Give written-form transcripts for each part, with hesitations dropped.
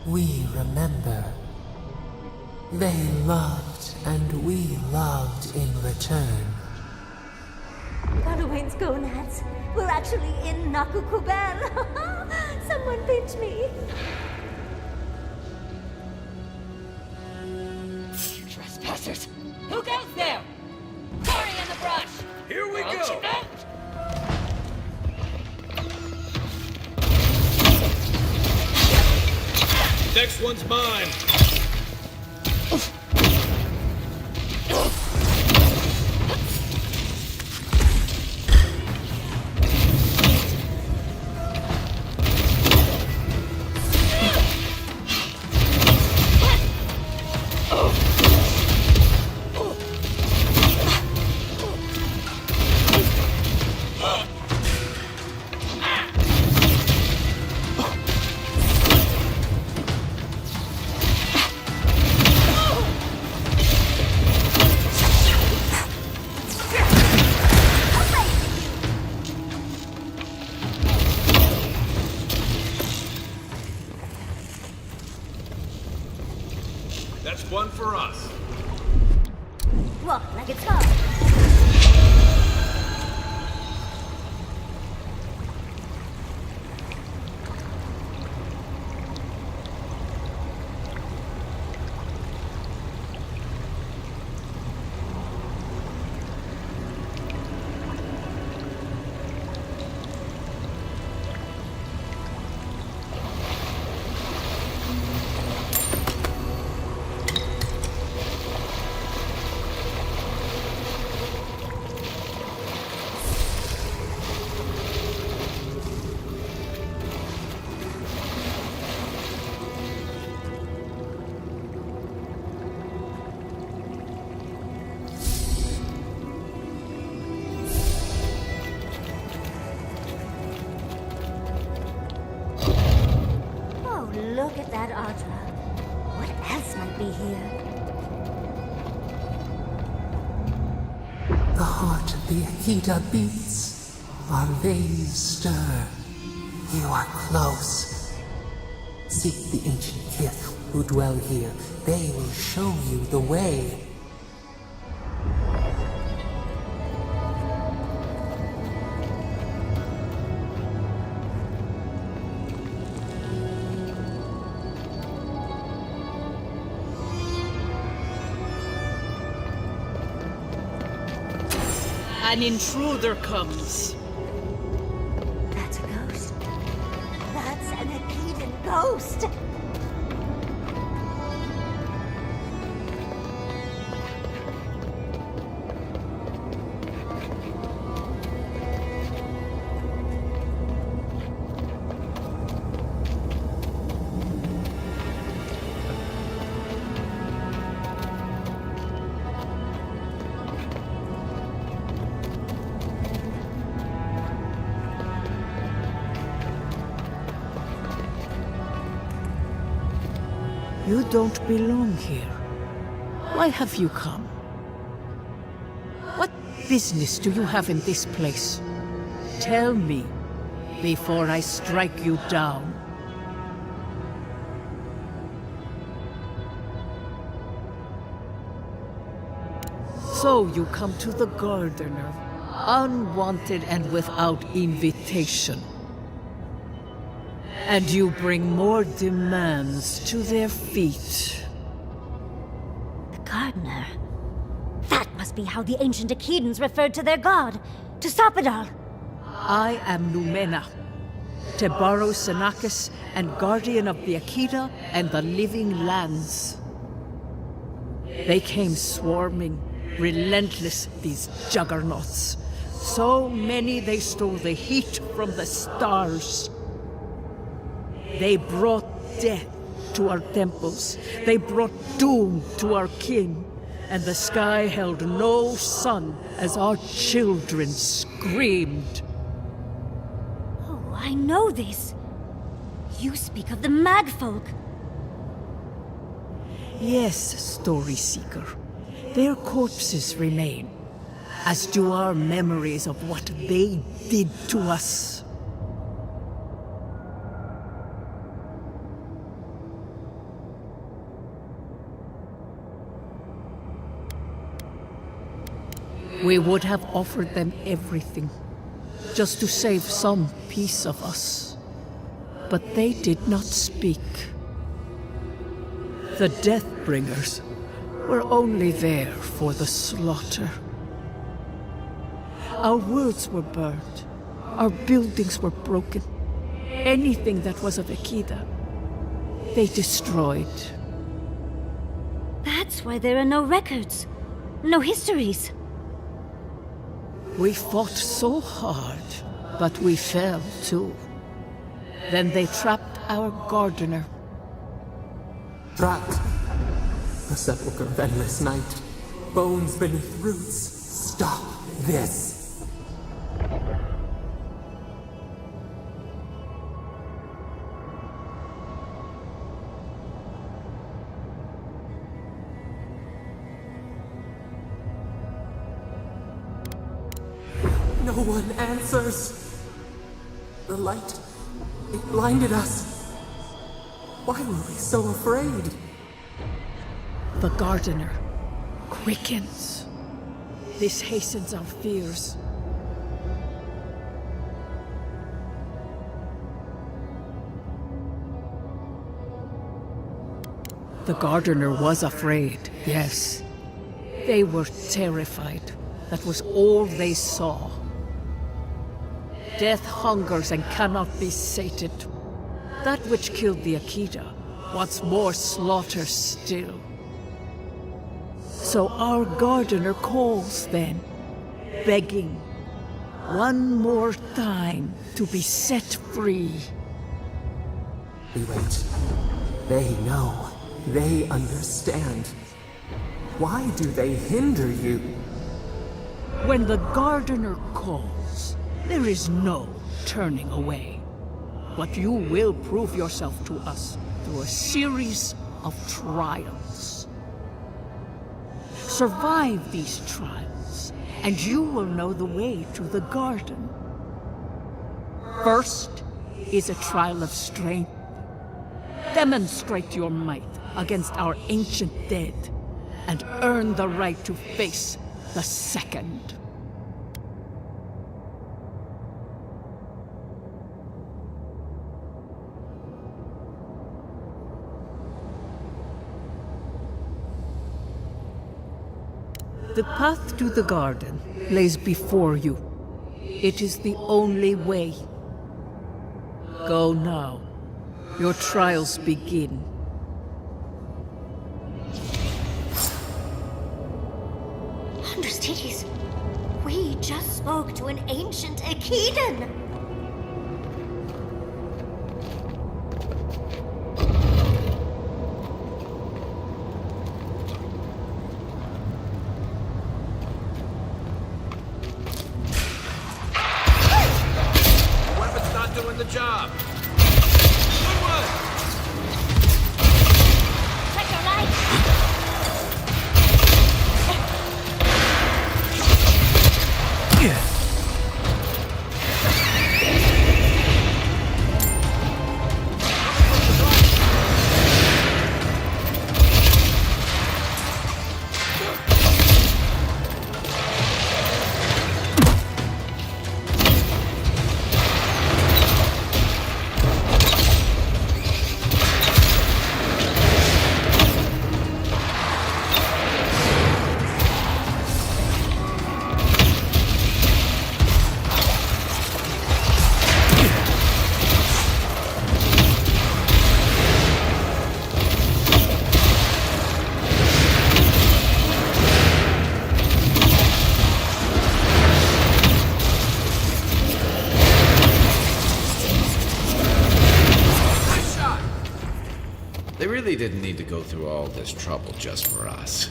We remember. They loved, and we loved in return. Galuain's gonads were actually in Nakukubel. Someone pinch me. Trespassers! Who goes there? Sorry in the brush! Here we go! Next one's mine! That's one for us. Walk like it's hard. Look at that Audra. What else might be here? The heart of the Akita beats. Our veins stir. You are close. Seek the ancient kith who dwell here. They will show you the way. An intruder comes. That's a ghost. That's an Akedan ghost. You don't belong here. Why have you come? What business do you have in this place? Tell me, before I strike you down. So you come to the Gardener, unwanted and without invitation. And you bring more demands to their feet. The Gardener. That must be how the ancient Akedans referred to their god, to Sopadal. I am Numena, Tebaro Senakis, and guardian of the Akita and the living lands. They came swarming, relentless, these juggernauts. So many they stole the heat from the stars. They brought death to our temples. They brought doom to our kin. And the sky held no sun as our children screamed. Oh, I know this. You speak of the Magfolk. Yes, Story Seeker. Their corpses remain, as do our memories of what they did to us. We would have offered them everything, just to save some piece of us. But they did not speak. The Deathbringers were only there for the slaughter. Our worlds were burned. Our buildings were broken. Anything that was of Akida, they destroyed. That's why there are no records, no histories. We fought so hard, but we fell too. Then they trapped our gardener. Trapped. A sepulchre of endless night. Bones beneath roots. Stop this. No one answers. The light, it blinded us. Why were we so afraid? The gardener quickens. This hastens our fears. The gardener was afraid, yes. They were terrified. That was all they saw. Death hungers and cannot be sated. That which killed the Akida wants more slaughter still. So our gardener calls then, begging one more time to be set free. We wait. They know. They understand. Why do they hinder you? When the gardener calls, there is no turning away. But you will prove yourself to us through a series of trials. Survive these trials, and you will know the way to the garden. First is a trial of strength. Demonstrate your might against our ancient dead, and earn the right to face the second. The path to the garden lays before you. It is the only way. Go now. Your trials begin. Understudies, we just spoke to an ancient Akidan. The weapon's not doing the job. Good one. Check your light. They really didn't need to go through all this trouble just for us.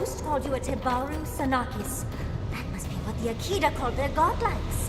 Ghost called you a Tebaru Sanakis. That must be what the Akita called their godlikes.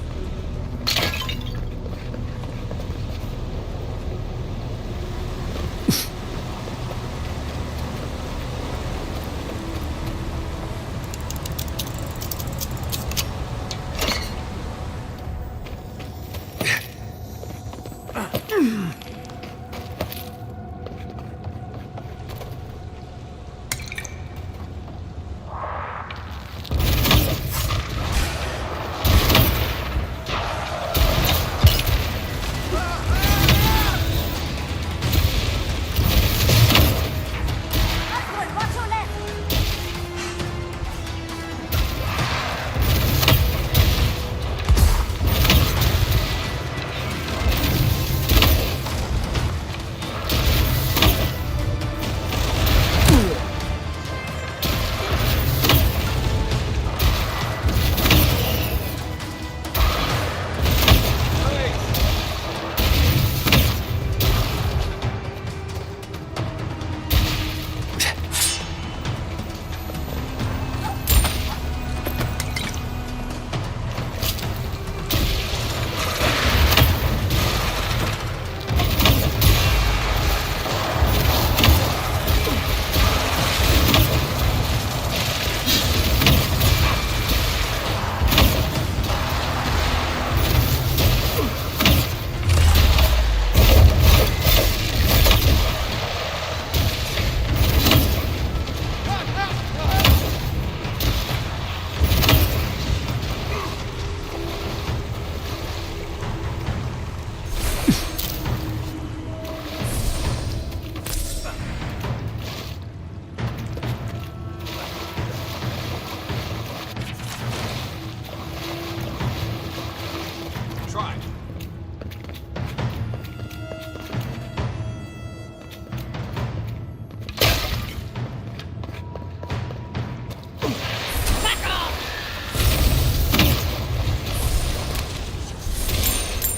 Try.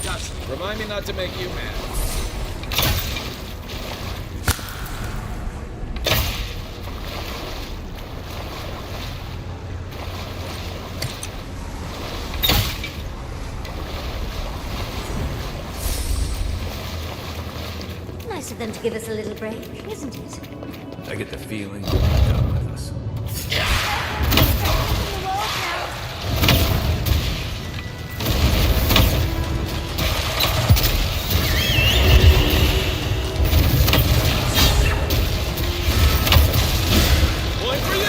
Just remind me not to make you mad. Nice of them to give us a little break, isn't it? I get the feeling they're done with us. Point for you!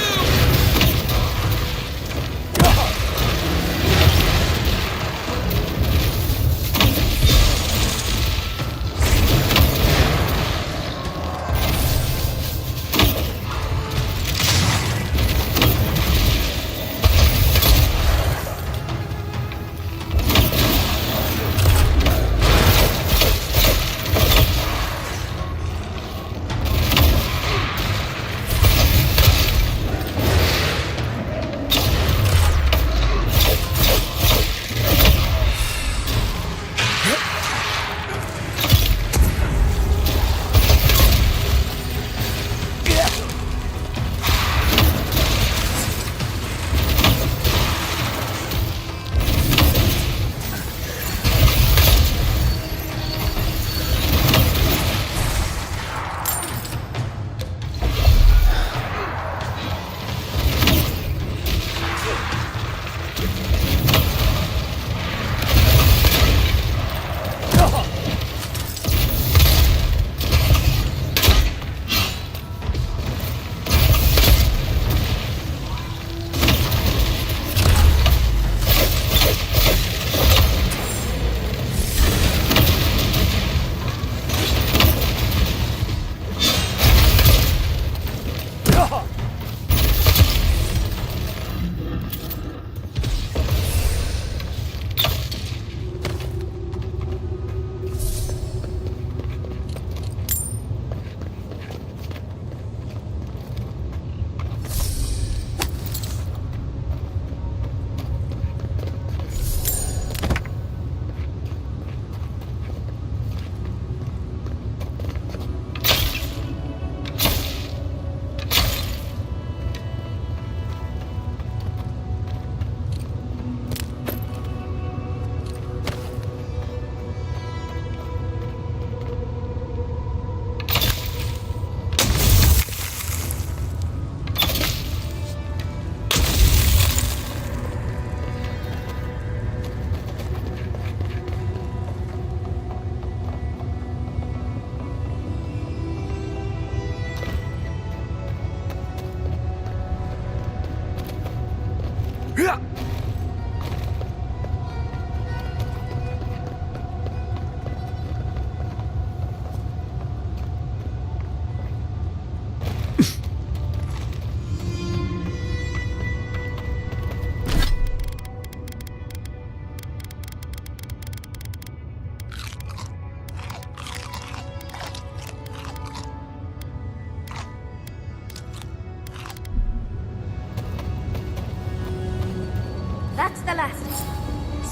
That's the last.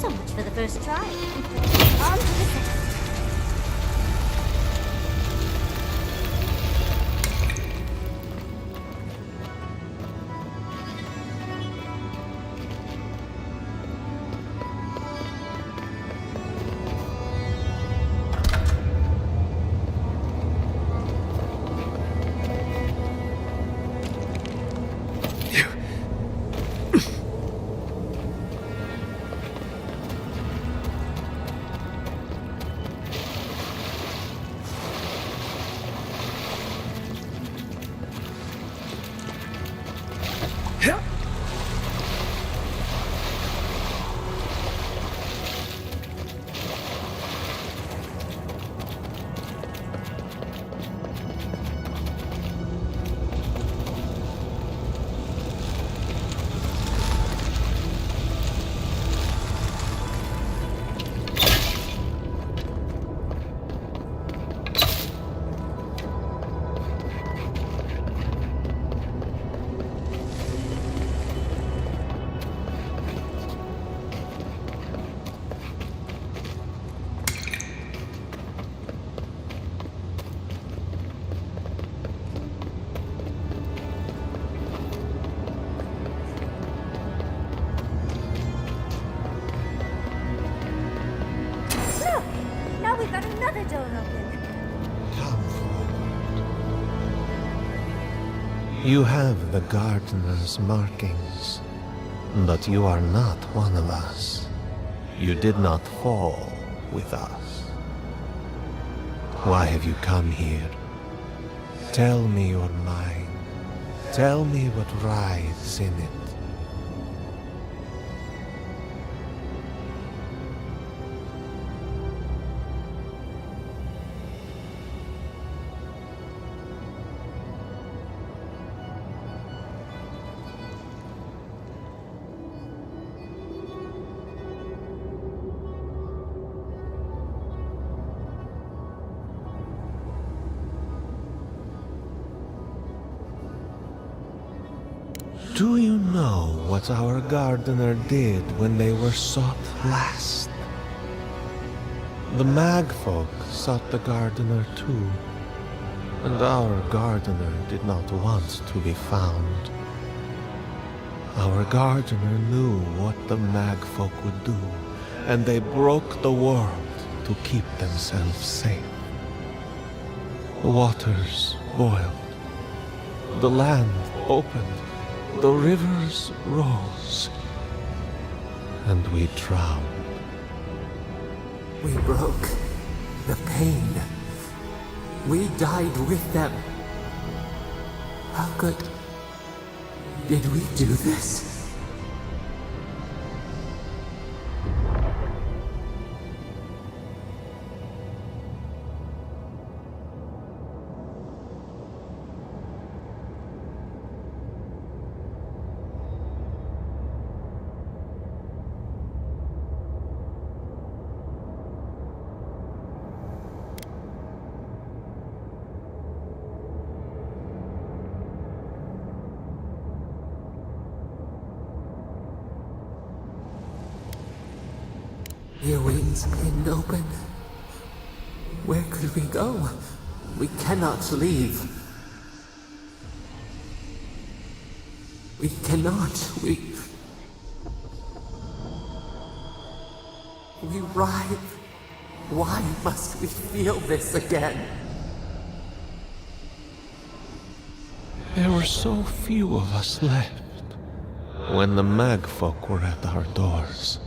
So much for the first try. On to the second. Now we've got another door open. Come forward. You have the gardener's markings, but you are not one of us. You did not fall with us. Why have you come here? Tell me your mind. Tell me what rides in it. Do you know what our gardener did when they were sought last? The Magfolk sought the gardener too, and our gardener did not want to be found. Our gardener knew what the Magfolk would do, and they broke the world to keep themselves safe. The waters boiled, the land opened, the rivers rose, and we drowned. We broke the pain. We died with them. How good did we do this? Your wings hidden open. Where could we go? We cannot leave. We cannot. We writhe. Why must we feel this again? There were so few of us left when the Magfolk were at our doors.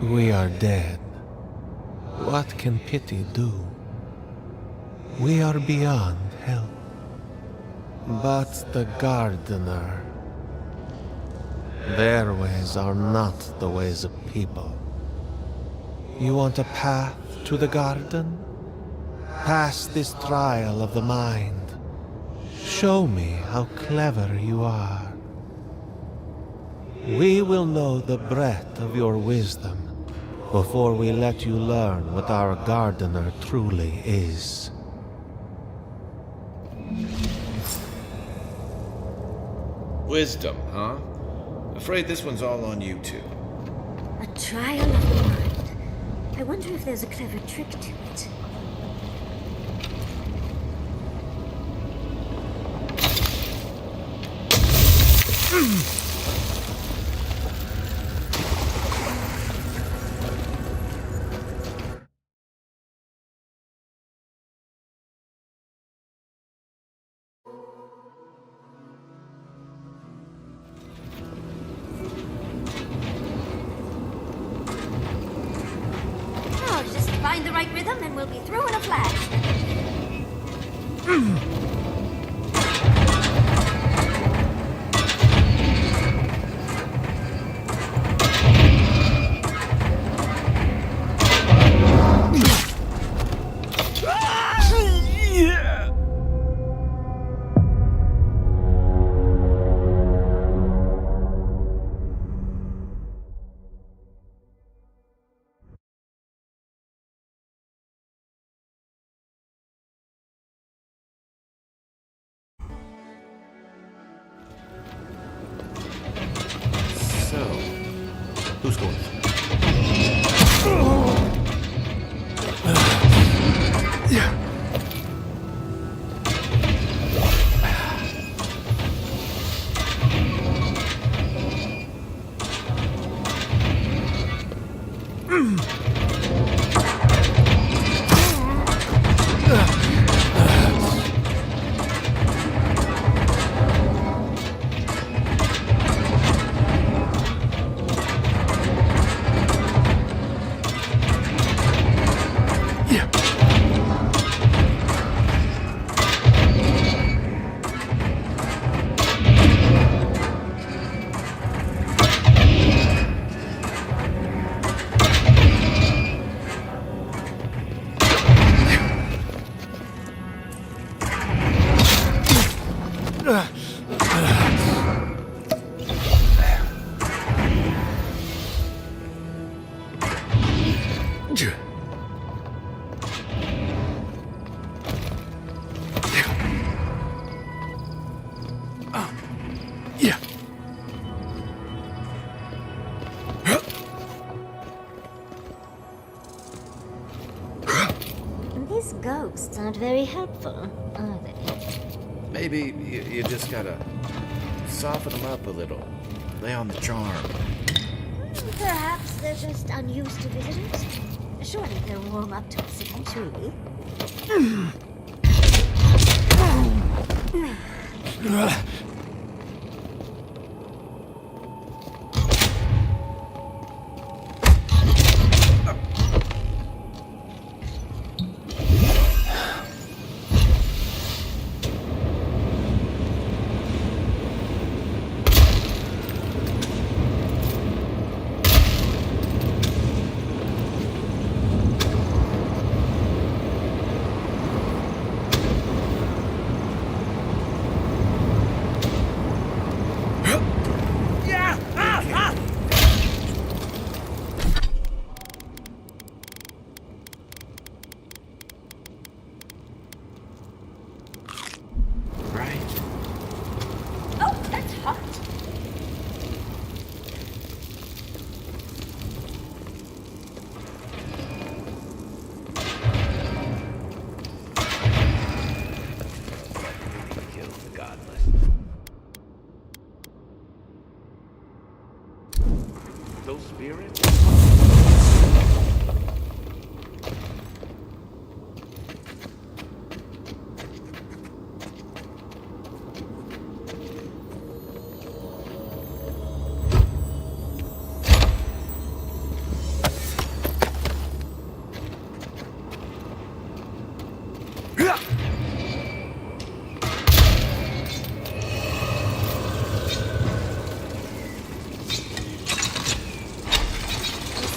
We are dead. What can pity do? We are beyond help. But the gardener, their ways are not the ways of people. You want a path to the garden? Pass this trial of the mind. Show me how clever you are. We will know the breadth of your wisdom before we let you learn what our gardener truly is. Wisdom, huh? Afraid this one's all on you two. A trial of the mind. I wonder if there's a clever trick to it. Oh, just find the right rhythm and we'll be through in a flash. So, who's going? These ghosts aren't very helpful, are they? Maybe you just gotta soften them up a little. Lay on the charm. Perhaps they're just unused to visitors. Surely they'll warm up to us eventually. Right? Oh, that's hot. Kill the godless. Those spirits?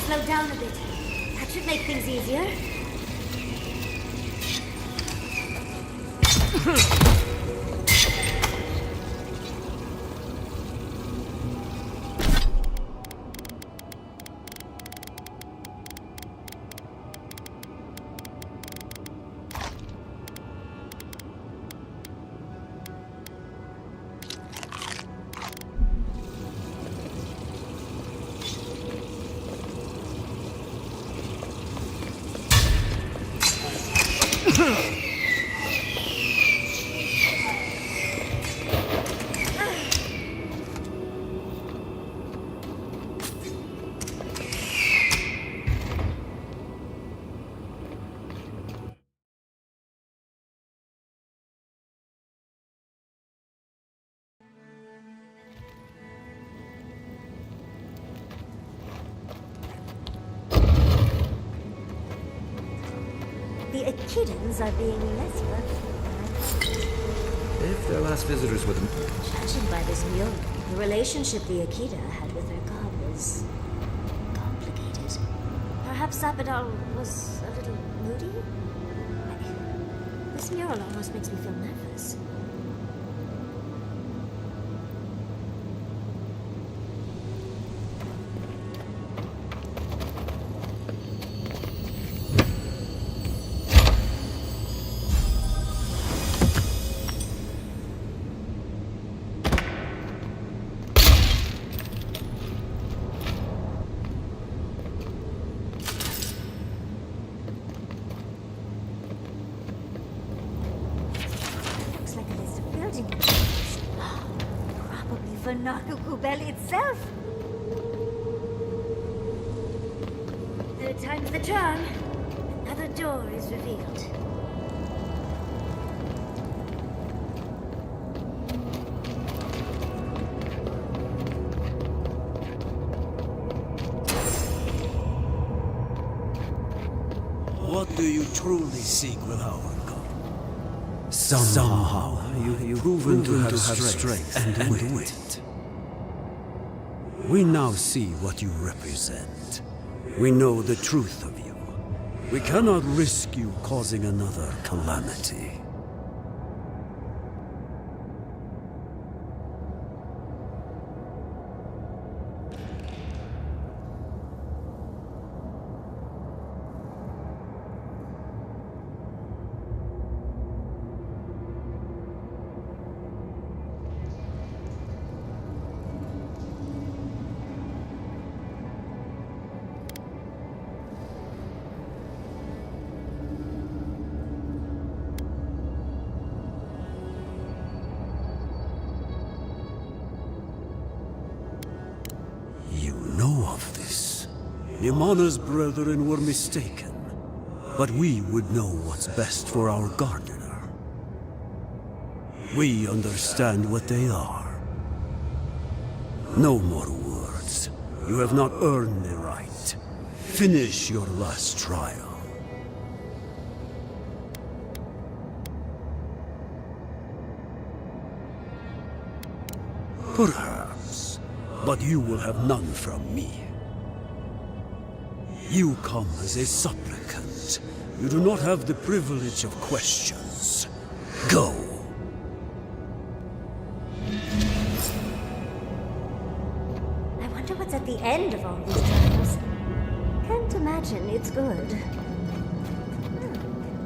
Slow down a bit. That should make things easier. The Echidans are being less welcome. If their last visitors were the... Judging by this mural, the relationship the Akita had with their god was complicated. Perhaps Sapidal was a little moody? This mural almost makes me feel nervous. Probably for Nakukubel itself. Third time's the charm. Another door is revealed. What do you truly seek with our God? Somehow you've proven to have strength and wit. We now see what you represent. We know the truth of you. We cannot risk you causing another calamity. Nimana's brethren were mistaken, but we would know what's best for our gardener. We understand what they are. No more words. You have not earned the right. Finish your last trial. Perhaps, but you will have none from me. You come as a supplicant. You do not have the privilege of questions. Go. I wonder what's at the end of all these trials. Can't imagine it's good.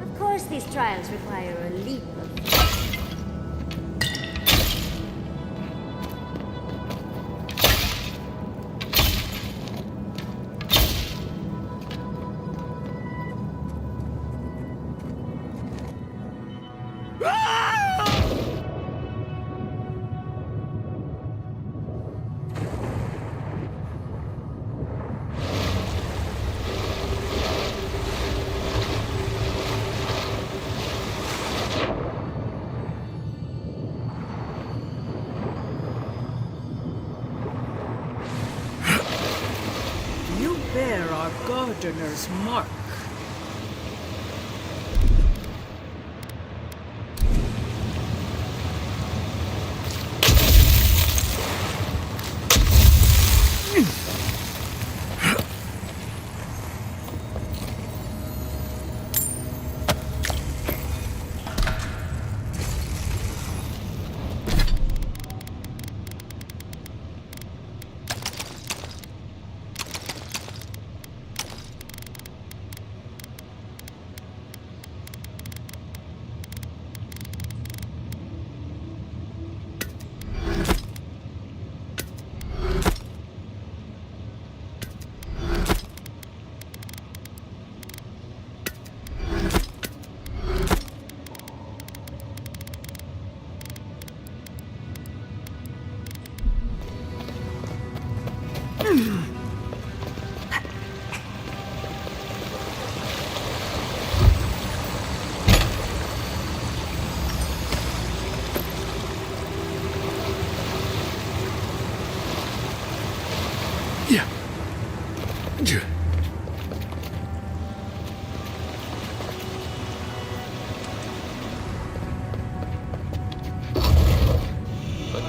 Of course these trials require a leap of faith. Bear our gardener's mark.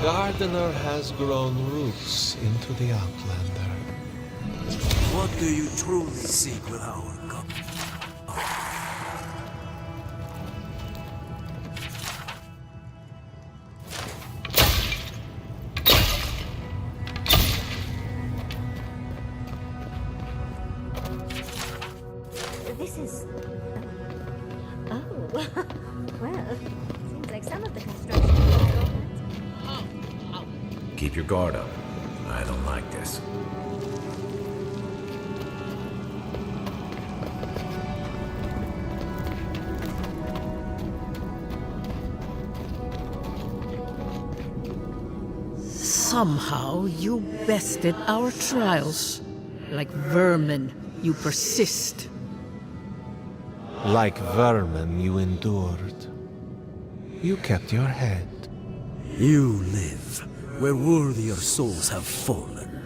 Gardener has grown roots into the Outlander. What do you truly seek with our cup? This is... Oh. Well, seems like some of the construction... Keep your guard up. I don't like this. Somehow you bested our trials. Like vermin, you persist. Like vermin, you endured. You kept your head. You live where worthier souls have fallen,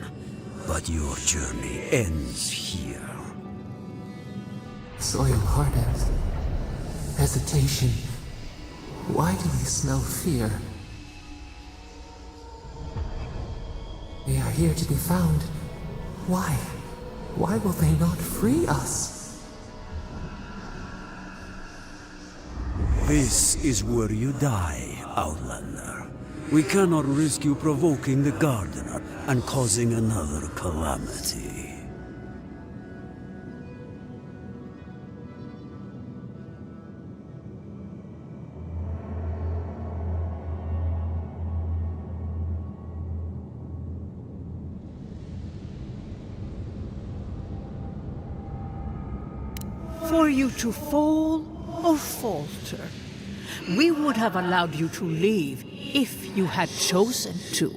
but your journey ends here. Soil hardens. Hesitation. Why do we smell fear? They are here to be found. Why? Why will they not free us? This is where you die, Outlander. We cannot risk you provoking the Gardener and causing another calamity. For you to fall or falter, we would have allowed you to leave if you had chosen to.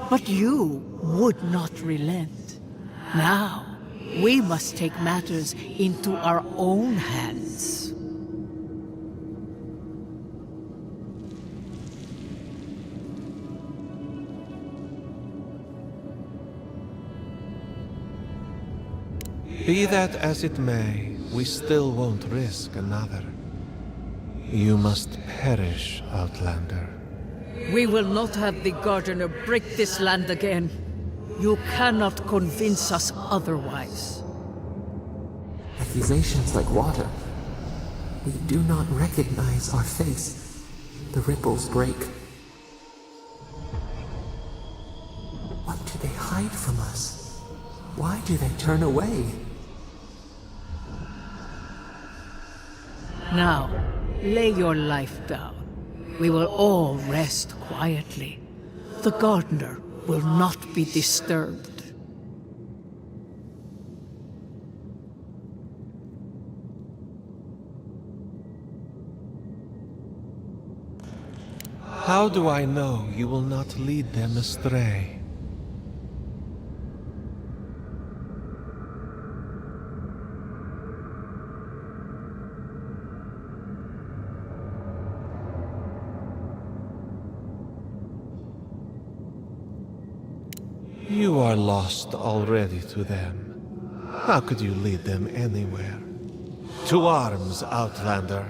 But you would not relent. Now, we must take matters into our own hands. Be that as it may, we still won't risk another. You must perish, Outlander. We will not have the Gardener break this land again. You cannot convince us otherwise. Accusations like water. We do not recognize our face. The ripples break. What do they hide from us? Why do they turn away? Now, lay your life down. We will all rest quietly. The Gardener will not be disturbed. How do I know you will not lead them astray? You are lost already to them. How could you lead them anywhere? To arms, Outlander.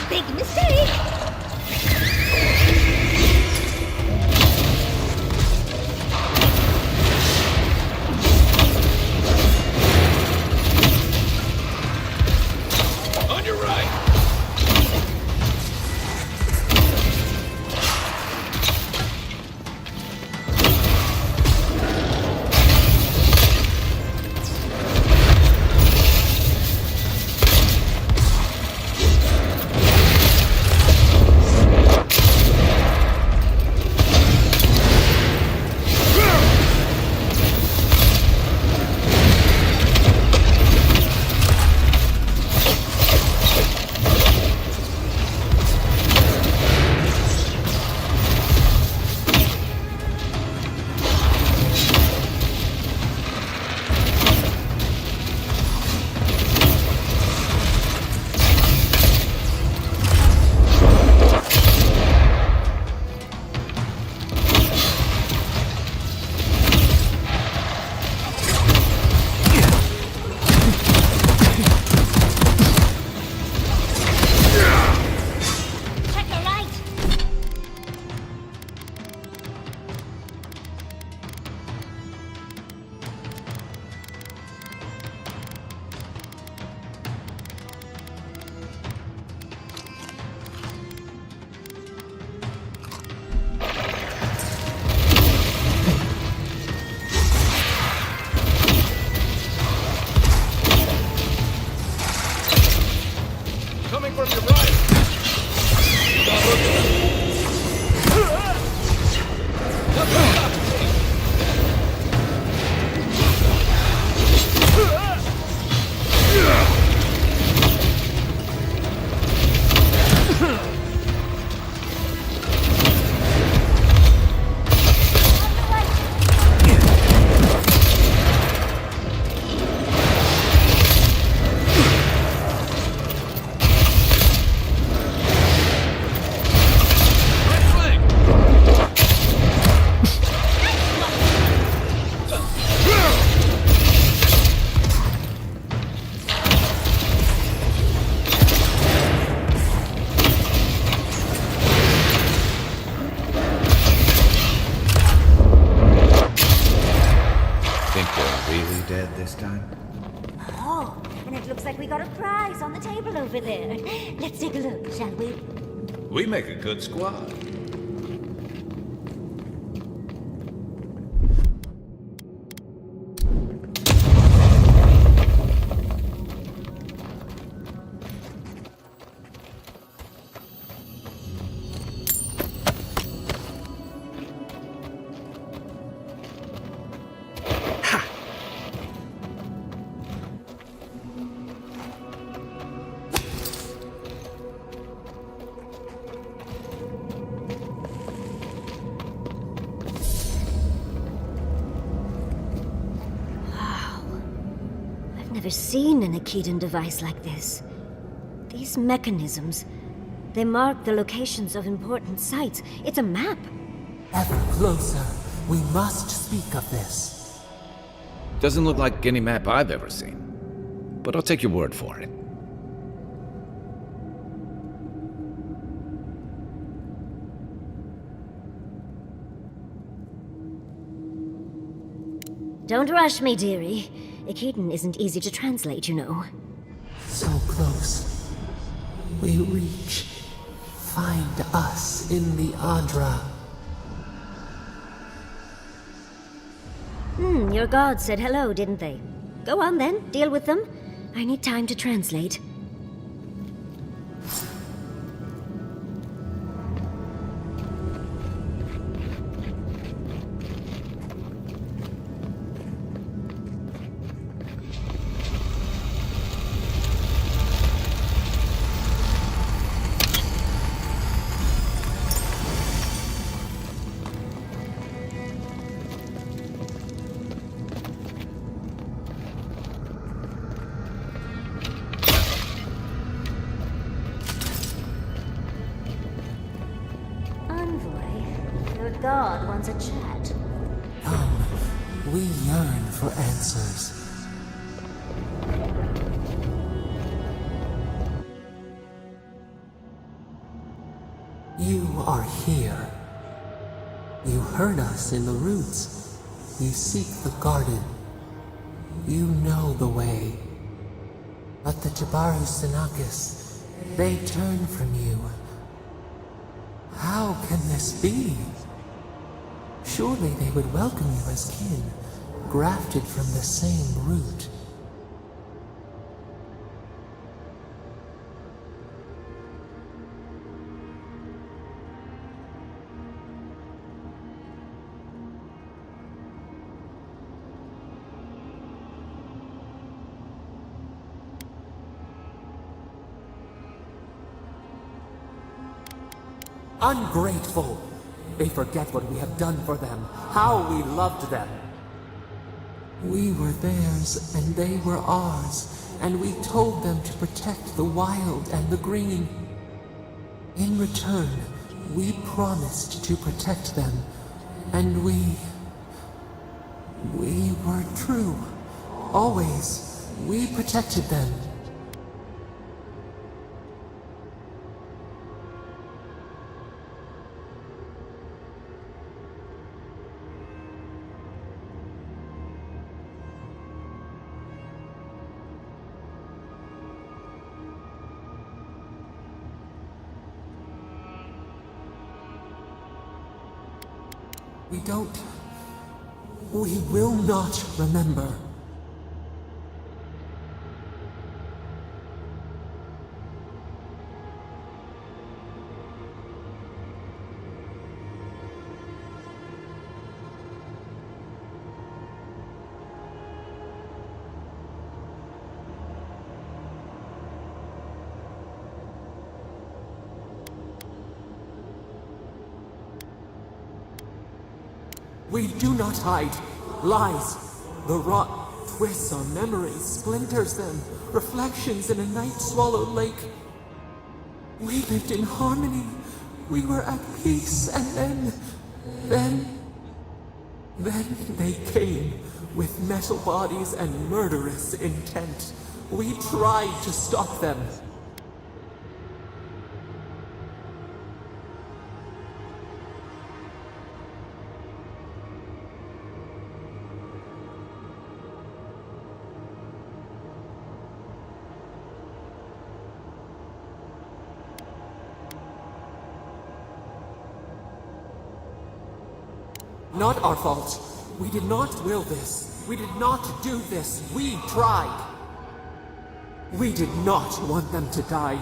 Big mistake! On your right! Oh, and it looks like we got a prize on the table over there. Let's take a look, shall we? We make a good squad. I've never seen an Akitan device like this. These mechanisms, they mark the locations of important sites. It's a map. Ever closer. We must speak of this. Doesn't look like any map I've ever seen. But I'll take your word for it. Don't rush me, dearie. Akitan isn't easy to translate, you know. So close. We reach. Find us in the Adra. Your gods said hello, didn't they? Go on then, deal with them. I need time to translate. Your god wants a chat. Come, we yearn for answers. You are here. You heard us in the roots. You seek the garden. You know the way. But the Jabaru Sinakis, they turn from you. How can this be? Surely they would welcome you as kin, grafted from the same root. Ungrateful! They forget what we have done for them, how we loved them. We were theirs, and they were ours, and we told them to protect the wild and the green. In return, we promised to protect them, and we were true. Always, we protected them. We will not remember. We do not hide. Lies. The rot twists our memories, splinters them. Reflections in a night-swallowed lake. We lived in harmony. We were at peace, and then they came with metal bodies and murderous intent. We tried to stop them. Not our fault. We did not will this. We did not do this. We tried. We did not want them to die.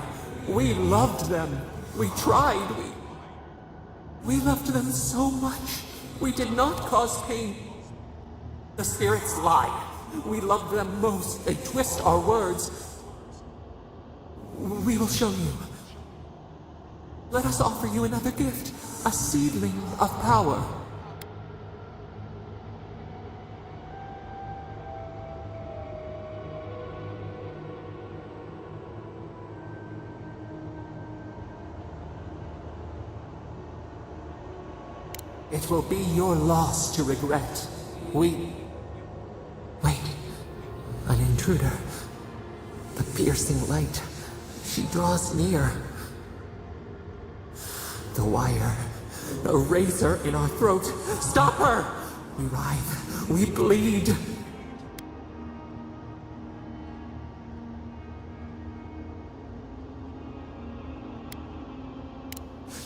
We loved them. We tried. We loved them so much. We did not cause pain. The spirits lie. We love them most. They twist our words. We will show you. Let us offer you another gift. A seedling of power. It will be your loss to regret. Wait. An intruder. The piercing light. She draws near. The wire. A razor in our throat. Stop her! We writhe. We bleed.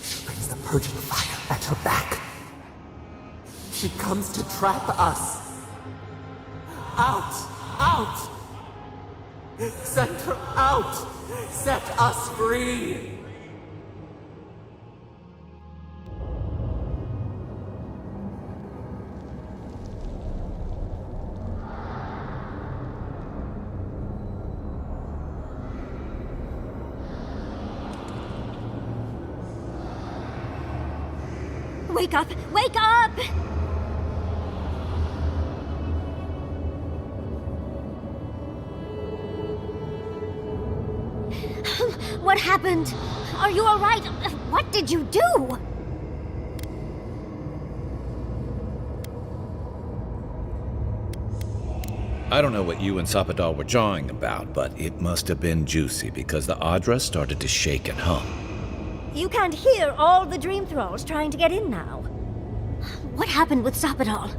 She brings the purging fire at her back. She comes to trap us. Out! Out! Send her out! Set us free! Wake up! Wake up! What happened? Are you all right? What did you do? I don't know what you and Sapadal were jawing about, but it must have been juicy because the Adra started to shake and hum. You can't hear all the dream thralls trying to get in now. What happened with Sapadal?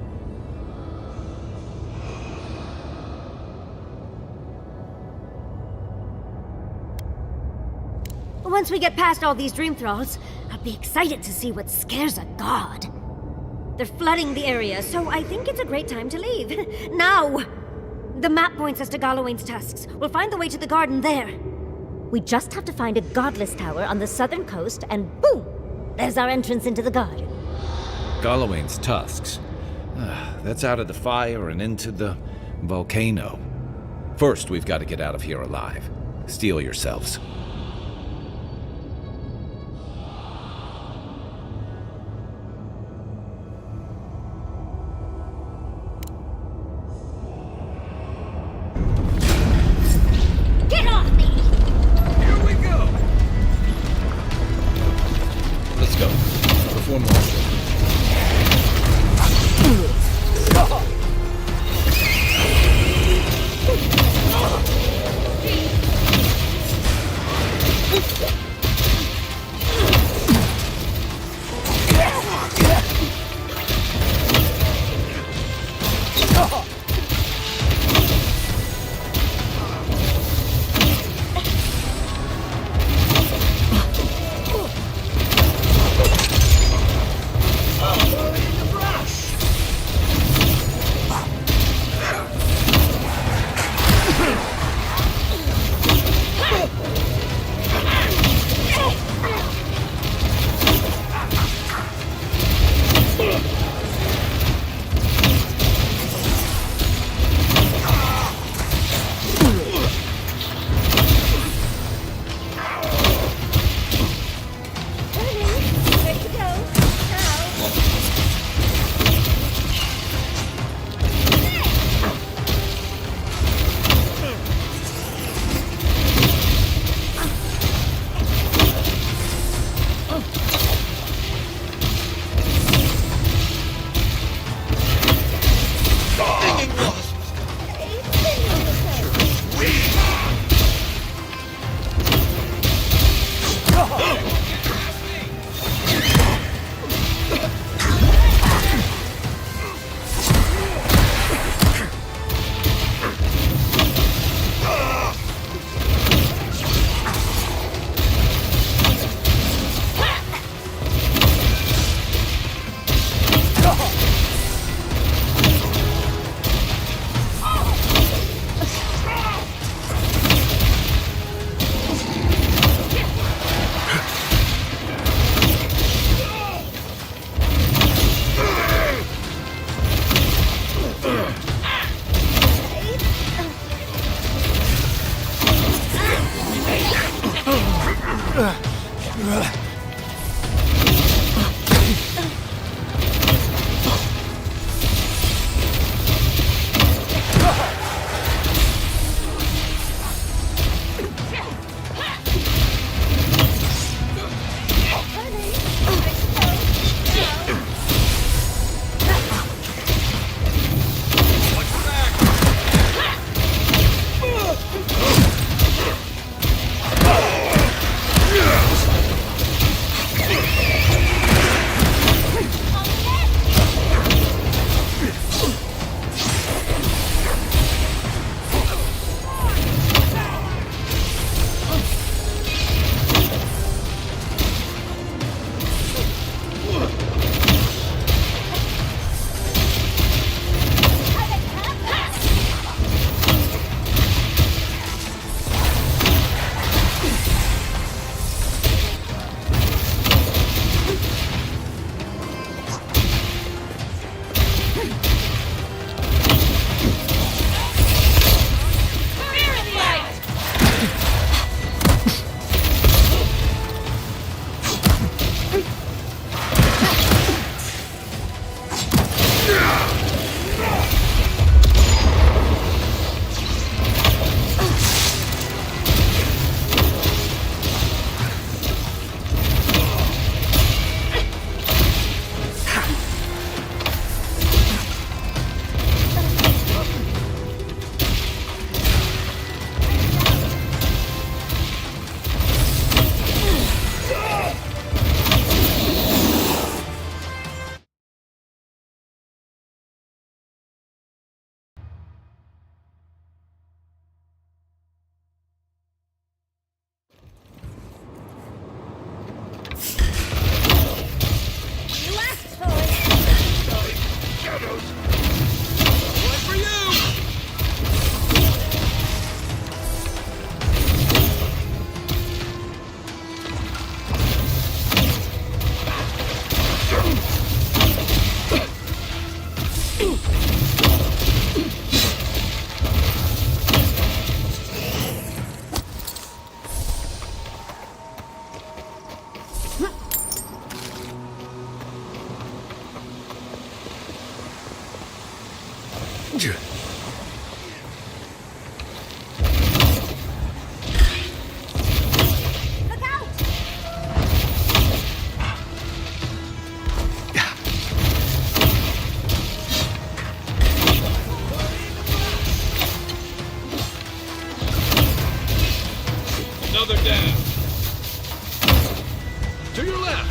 Once we get past all these dream thralls, I'll be excited to see what scares a god. They're flooding the area, so I think it's a great time to leave. Now! The map points us to Galawain's tusks. We'll find the way to the garden there. We just have to find a godless tower on the southern coast, and boom! There's our entrance into the garden. Galawain's tusks. That's out of the fire and into the volcano. First, we've got to get out of here alive. Steel yourselves. Get off me! Here we go! Let's go. Perform martial. Another down. To your left.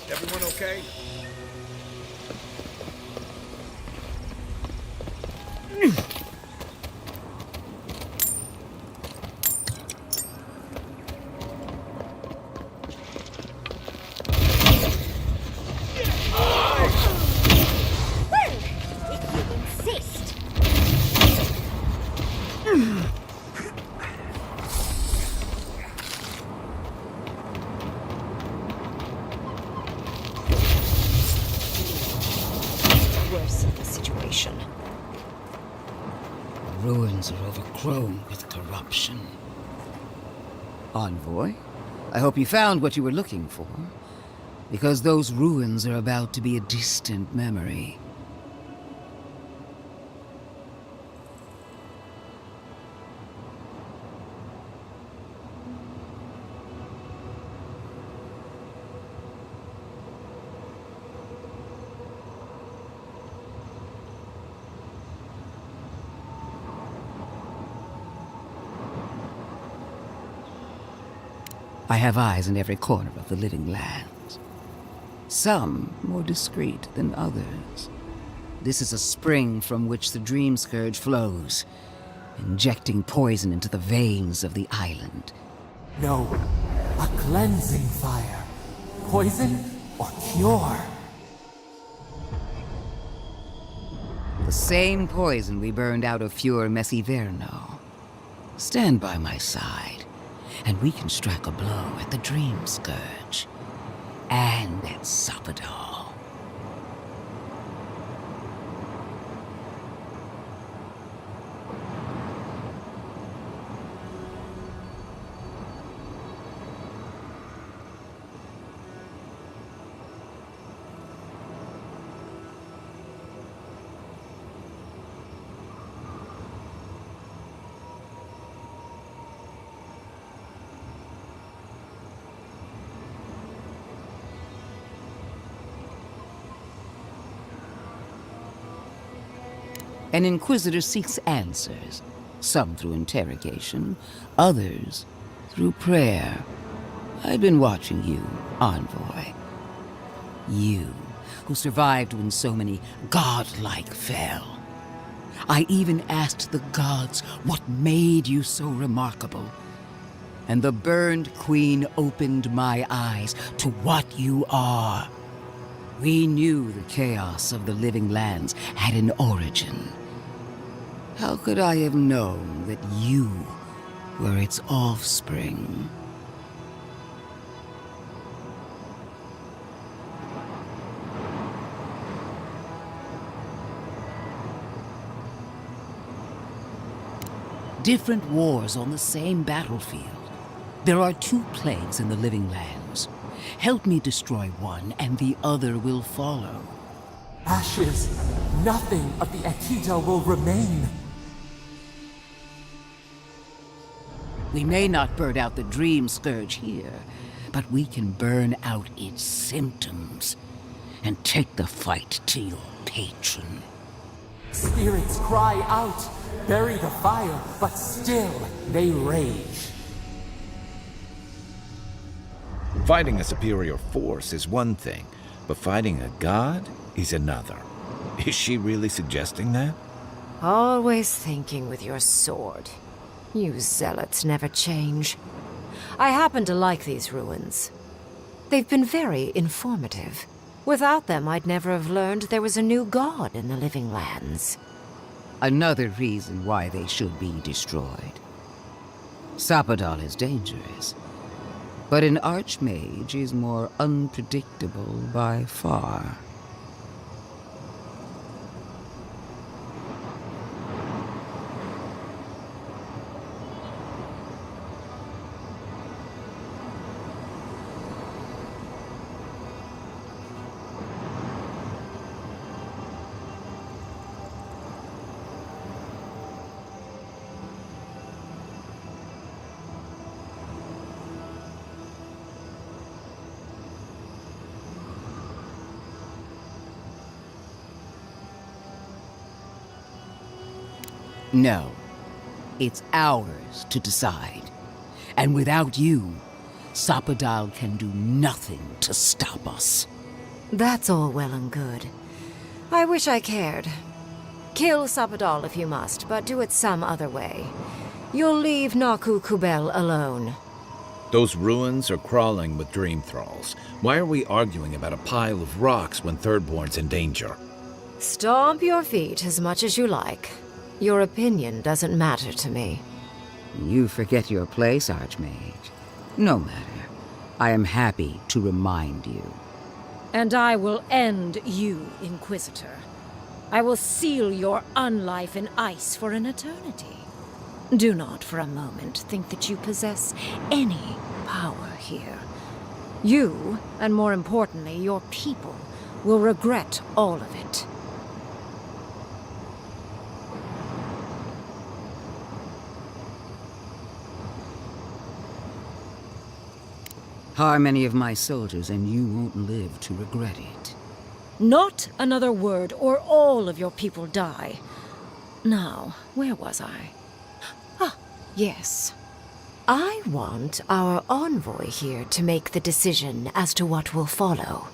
Everyone okay? Well, if you insist. Worsen the situation. Ruins are overgrown with corruption. Envoy, I hope you found what you were looking for, because those ruins are about to be a distant memory. I have eyes in every corner of the living lands. Some more discreet than others. This is a spring from which the Dream Scourge flows, injecting poison into the veins of the island. No, a cleansing fire. Poison or cure? The same poison we burned out of Fure Messiverno. Stand by my side, and we can strike a blow at the Dream Scourge. And at Sapadal. An Inquisitor seeks answers, some through interrogation, others through prayer. I've been watching you, Envoy. You, who survived when so many godlike fell. I even asked the gods what made you so remarkable. And the burned queen opened my eyes to what you are. We knew the chaos of the living lands had an origin. How could I have known that you were its offspring? Different wars on the same battlefield. There are 2 plagues in the living lands. Help me destroy one, and the other will follow. Ashes. Nothing of the Akita will remain. We may not burn out the Dream Scourge here, but we can burn out its symptoms and take the fight to your patron. Spirits cry out, bury the fire, but still they rage. Fighting a superior force is one thing, but fighting a god is another. Is she really suggesting that? Always thinking with your sword. You zealots never change. I happen to like these ruins. They've been very informative. Without them, I'd never have learned there was a new god in the living lands. Another reason why they should be destroyed. Sapadal is dangerous, but an archmage is more unpredictable by far. No. It's ours to decide. And without you, Sapadal can do nothing to stop us. That's all well and good. I wish I cared. Kill Sapadal if you must, but do it some other way. You'll leave Naku Kubel alone. Those ruins are crawling with dream thralls. Why are we arguing about a pile of rocks when Thirdborn's in danger? Stomp your feet as much as you like. Your opinion doesn't matter to me. You forget your place, Archmage. No matter. I am happy to remind you. And I will end you, Inquisitor. I will seal your unlife in ice for an eternity. Do not for a moment think that you possess any power here. You, and more importantly, your people, will regret all of it. Harm any of my soldiers, and you won't live to regret it. Not another word, or all of your people die. Now, where was I? Ah, yes. I want our envoy here to make the decision as to what will follow.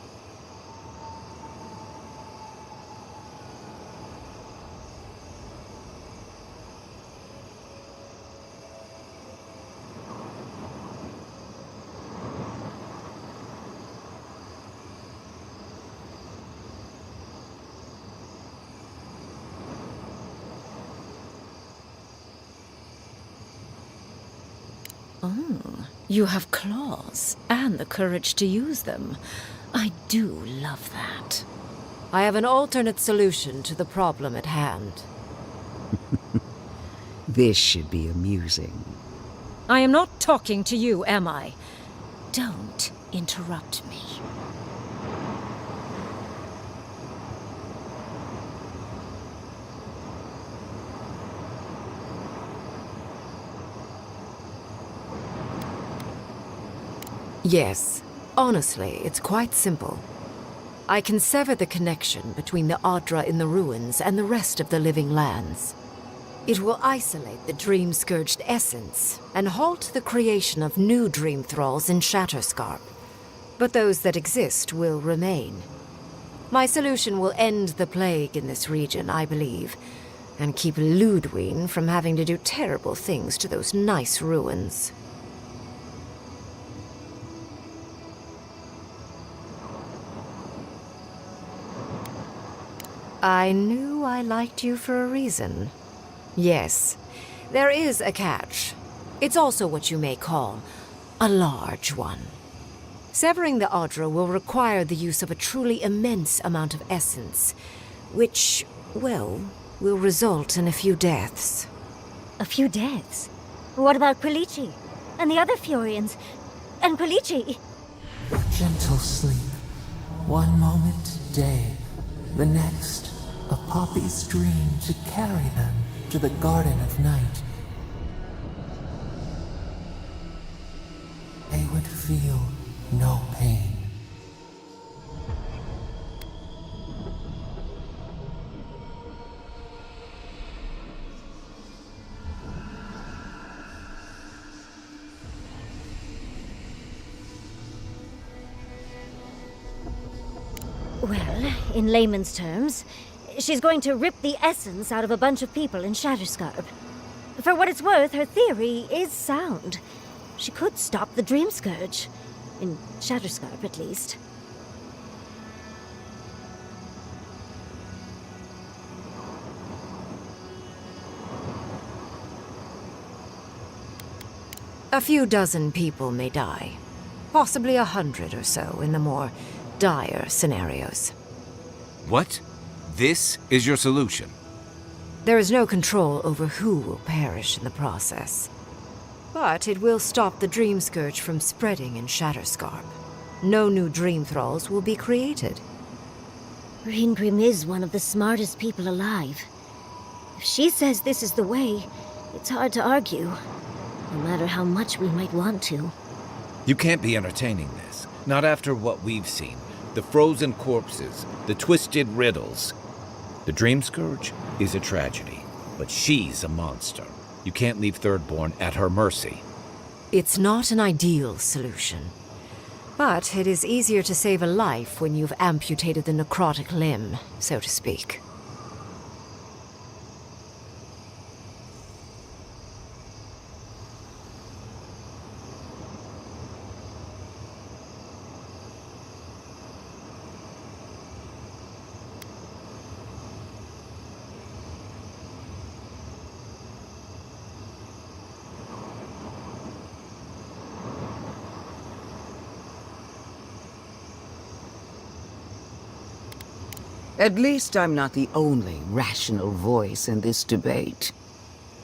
Oh, you have claws and the courage to use them. I do love that. I have an alternate solution to the problem at hand. This should be amusing. I am not talking to you, am I? Don't interrupt me. Yes. Honestly, it's quite simple. I can sever the connection between the Adra in the ruins and the rest of the living lands. It will isolate the dream-scourged essence and halt the creation of new dream thralls in Shatterscarp. But those that exist will remain. My solution will end the plague in this region, I believe, and keep Ludwine from having to do terrible things to those nice ruins. I knew I liked you for a reason. Yes, there is a catch. It's also what you may call a large one. Severing the Adra will require the use of a truly immense amount of essence, which, well, will result in a few deaths. A few deaths? What about Quilici? And the other Furians? And Quilici? Gentle sleep. One moment day, the next, a poppy's dream to carry them to the Garden of Night. They would feel no pain. Well, in layman's terms, she's going to rip the essence out of a bunch of people in Shatterscarp. For what it's worth, her theory is sound. She could stop the Dream Scourge. In Shatterscarp, at least. A few dozen people may die. Possibly 100 or so in the more dire scenarios. What? This is your solution? There is no control over who will perish in the process. But it will stop the Dream Scourge from spreading in Shatterscarp. No new Dream Thralls will be created. Reingrim is one of the smartest people alive. If she says this is the way, it's hard to argue. No matter how much we might want to. You can't be entertaining this. Not after what we've seen. The frozen corpses, the twisted riddles. The Dream Scourge is a tragedy, but she's a monster. You can't leave Thirdborn at her mercy. It's not an ideal solution. But it is easier to save a life when you've amputated the necrotic limb, so to speak. At least I'm not the only rational voice in this debate.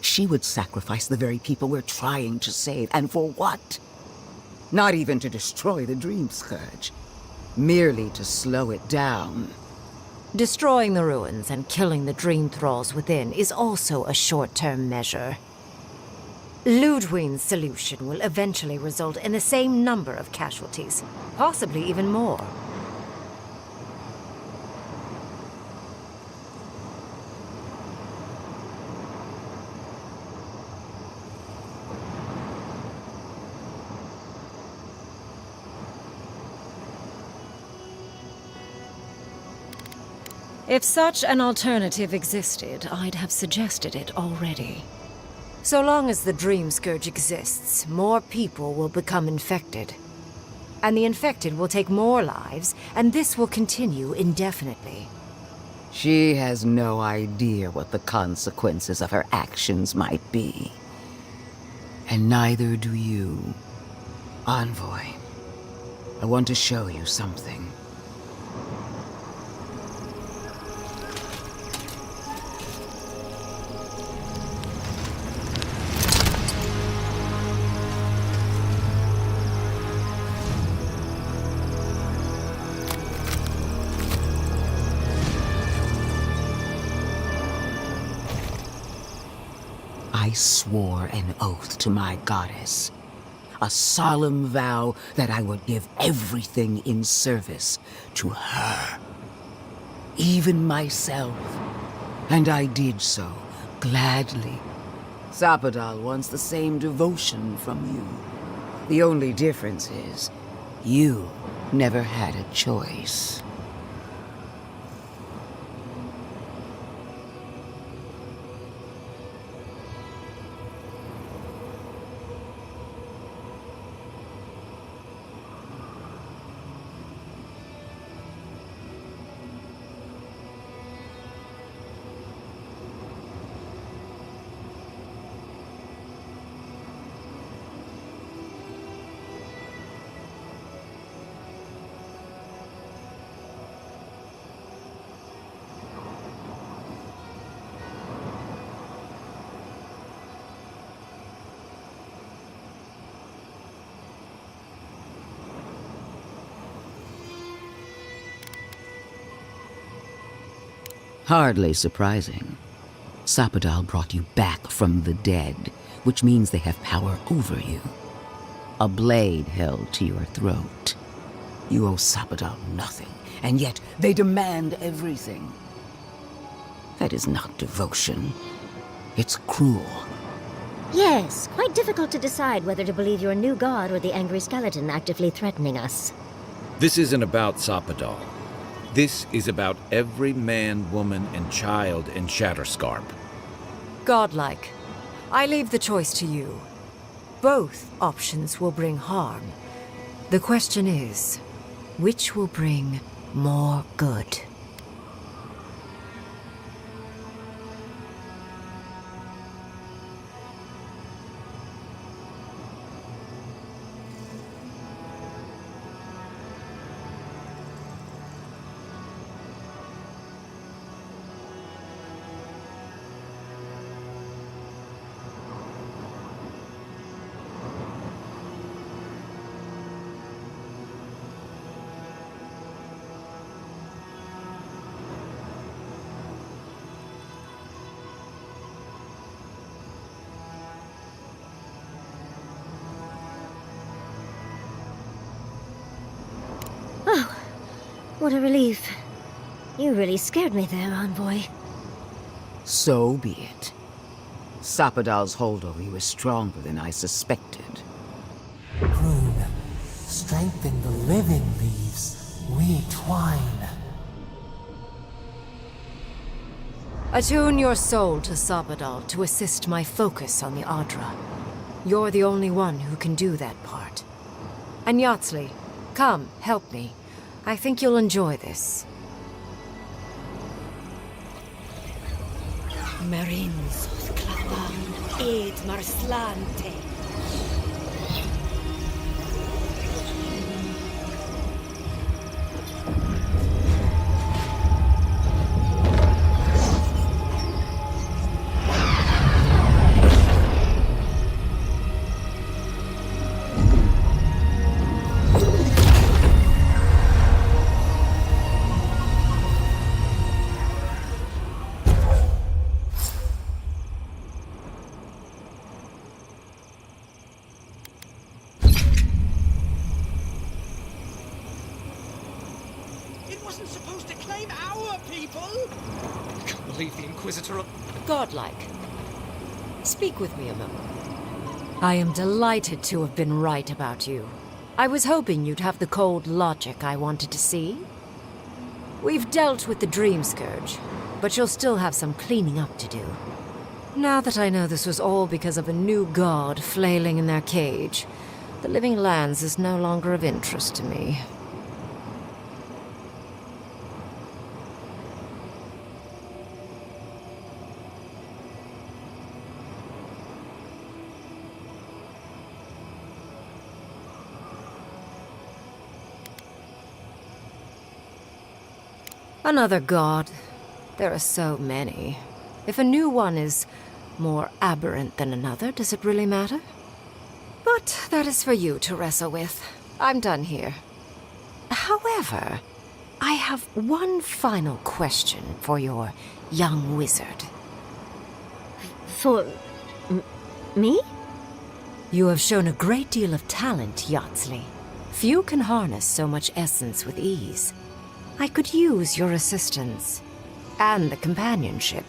She would sacrifice the very people we're trying to save, and for what? Not even to destroy the Dream Scourge. Merely to slow it down. Destroying the ruins and killing the Dream Thralls within is also a short-term measure. Ludwine's solution will eventually result in the same number of casualties, possibly even more. If such an alternative existed, I'd have suggested it already. So long as the Dream Scourge exists, more people will become infected. And the infected will take more lives, and this will continue indefinitely. She has no idea what the consequences of her actions might be. And neither do you. Envoy, I want to show you something. I swore an oath to my goddess. A solemn vow that I would give everything in service to her. Even myself. And I did so, gladly. Sapadal wants the same devotion from you. The only difference is, you never had a choice. Hardly surprising. Sapadal brought you back from the dead, which means they have power over you. A blade held to your throat. You owe Sapadal nothing, and yet they demand everything. That is not devotion. It's cruel. Yes, quite difficult to decide whether to believe your new god or the angry skeleton actively threatening us. This isn't about Sapadal. This is about every man, woman, and child in Shatterscarp. Godlike. I leave the choice to you. Both options will bring harm. The question is, which will bring more good? Oh, what a relief. You really scared me there, Envoy. So be it. Sapadal's hold over you is stronger than I suspected. Prune, strengthen the living leaves. We twine. Attune your soul to Sapadal to assist my focus on the Adra. You're the only one who can do that part. And Yatsley, come, help me. I think you'll enjoy this. Marinsos clavan ed marslante. Godlike. Speak with me a moment. I am delighted to have been right about you. I was hoping you'd have the cold logic I wanted to see. We've dealt with the Dream Scourge, but you'll still have some cleaning up to do. Now that I know this was all because of a new god flailing in their cage, the Living Lands is no longer of interest to me. Another god. There are so many. If a new one is more aberrant than another, does it really matter? But that is for you to wrestle with. I'm done here. However, I have one final question for your young wizard. For... me? You have shown a great deal of talent, Yatsley. Few can harness so much essence with ease. I could use your assistance. And the companionship.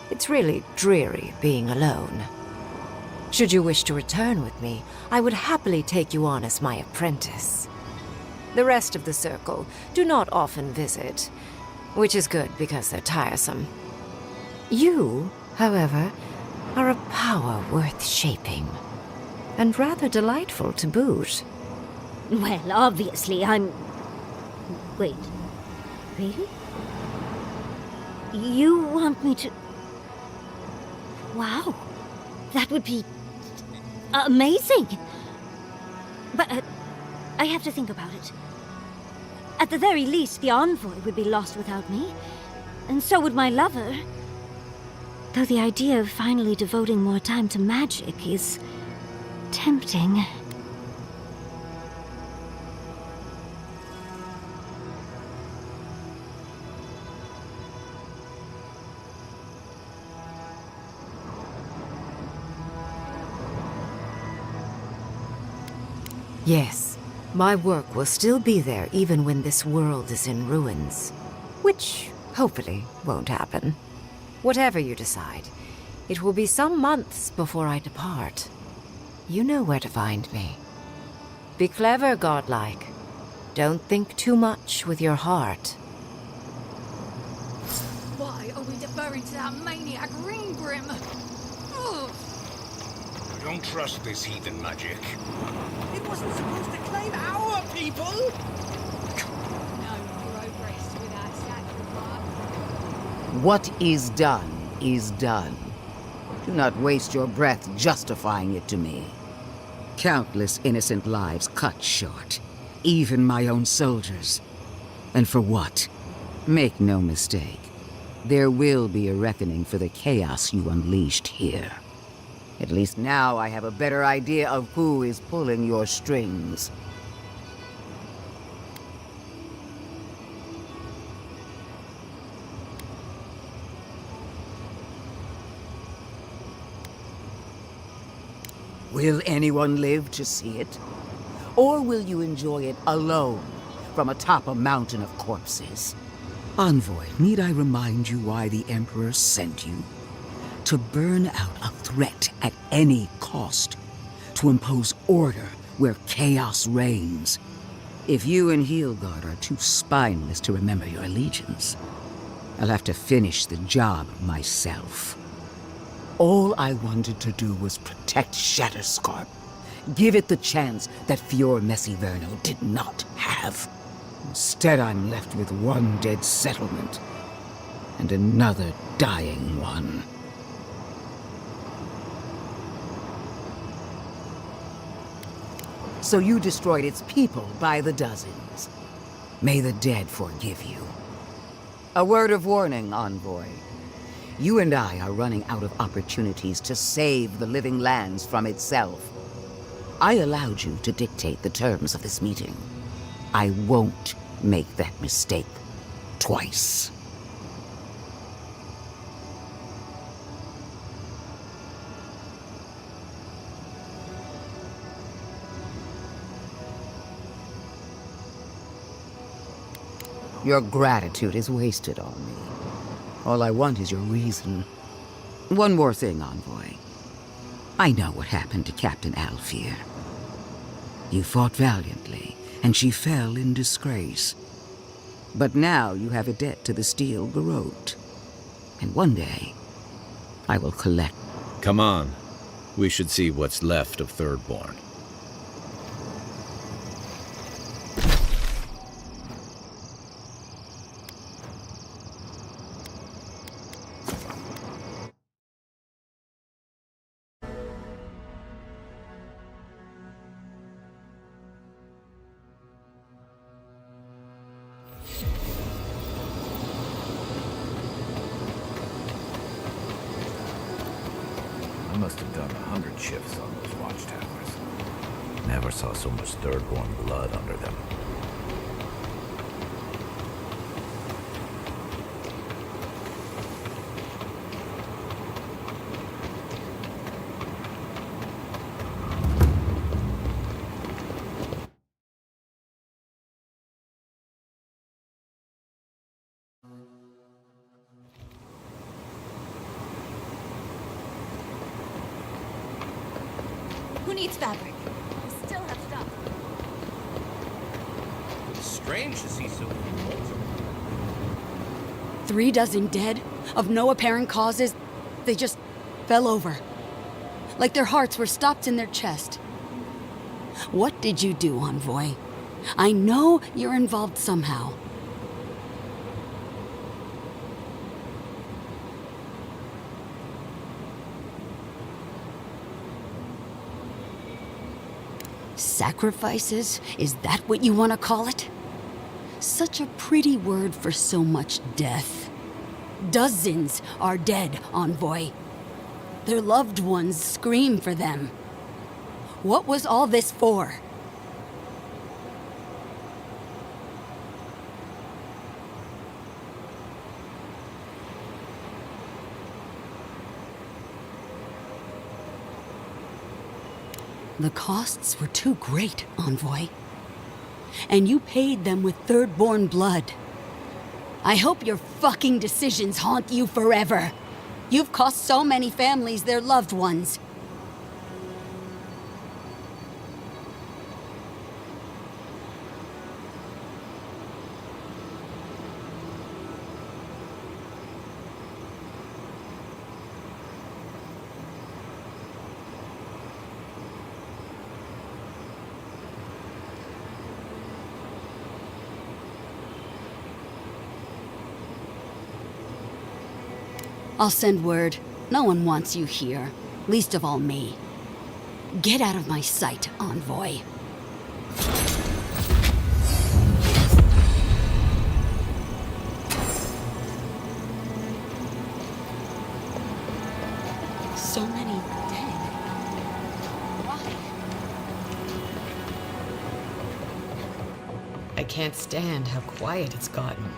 It's really dreary being alone. Should you wish to return with me, I would happily take you on as my apprentice. The rest of the circle do not often visit, which is good because they're tiresome. You, however, are a power worth shaping, and rather delightful to boot. Well, obviously, I'm... Wait. Really? You want me to... Wow. That would be... amazing! But, I have to think about it. At the very least, the envoy would be lost without me. And so would my lover. Though the idea of finally devoting more time to magic is... tempting. Yes, my work will still be there even when this world is in ruins. Which, hopefully, won't happen. Whatever you decide, it will be some months before I depart. You know where to find me. Be clever, godlike. Don't think too much with your heart. Why are we deferring to that maniac Ringgrim? Ugh. I don't trust this heathen magic. It wasn't supposed to claim our people! No progress without sacrifice. What is done. Do not waste your breath justifying it to me. Countless innocent lives cut short. Even my own soldiers. And for what? Make no mistake. There will be a reckoning for the chaos you unleashed here. At least now I have a better idea of who is pulling your strings. Will anyone live to see it? Or will you enjoy it alone from atop a mountain of corpses? Envoy, need I remind you why the Emperor sent you? To burn out a threat at any cost. To impose order where chaos reigns. If you and Heelguard are too spineless to remember your allegiance, I'll have to finish the job myself. All I wanted to do was protect Shatterscarp. Give it the chance that Fior Messiverno did not have. Instead, I'm left with one dead settlement. And another dying one. So you destroyed its people by the dozens. May the dead forgive you. A word of warning, Envoy. You and I are running out of opportunities to save the Living Lands from itself. I allowed you to dictate the terms of this meeting. I won't make that mistake twice. Your gratitude is wasted on me. All I want is your reason. One more thing, Envoy. I know what happened to Captain Alfear. You fought valiantly, and she fell in disgrace. But now you have a debt to the Steel Garrote. And one day, I will collect. Come on. We should see what's left of Thirdborn. I must have done 100 shifts on those watchtowers. Never saw so much Thirdborn blood under them. Who needs fabric? We still have stuff. Strange to see so few bolts. 3 dozen dead, of no apparent causes. They just fell over. Like their hearts were stopped in their chest. What did you do, Envoy? I know you're involved somehow. Sacrifices? Is that what you want to call it? Such a pretty word for so much death. Dozens are dead, Envoy. Their loved ones scream for them. What was all this for? The costs were too great, Envoy. And you paid them with Thirdborn blood. I hope your fucking decisions haunt you forever. You've cost so many families their loved ones. I'll send word. No one wants you here. Least of all me. Get out of my sight, Envoy. So many dead. Why? I can't stand how quiet it's gotten.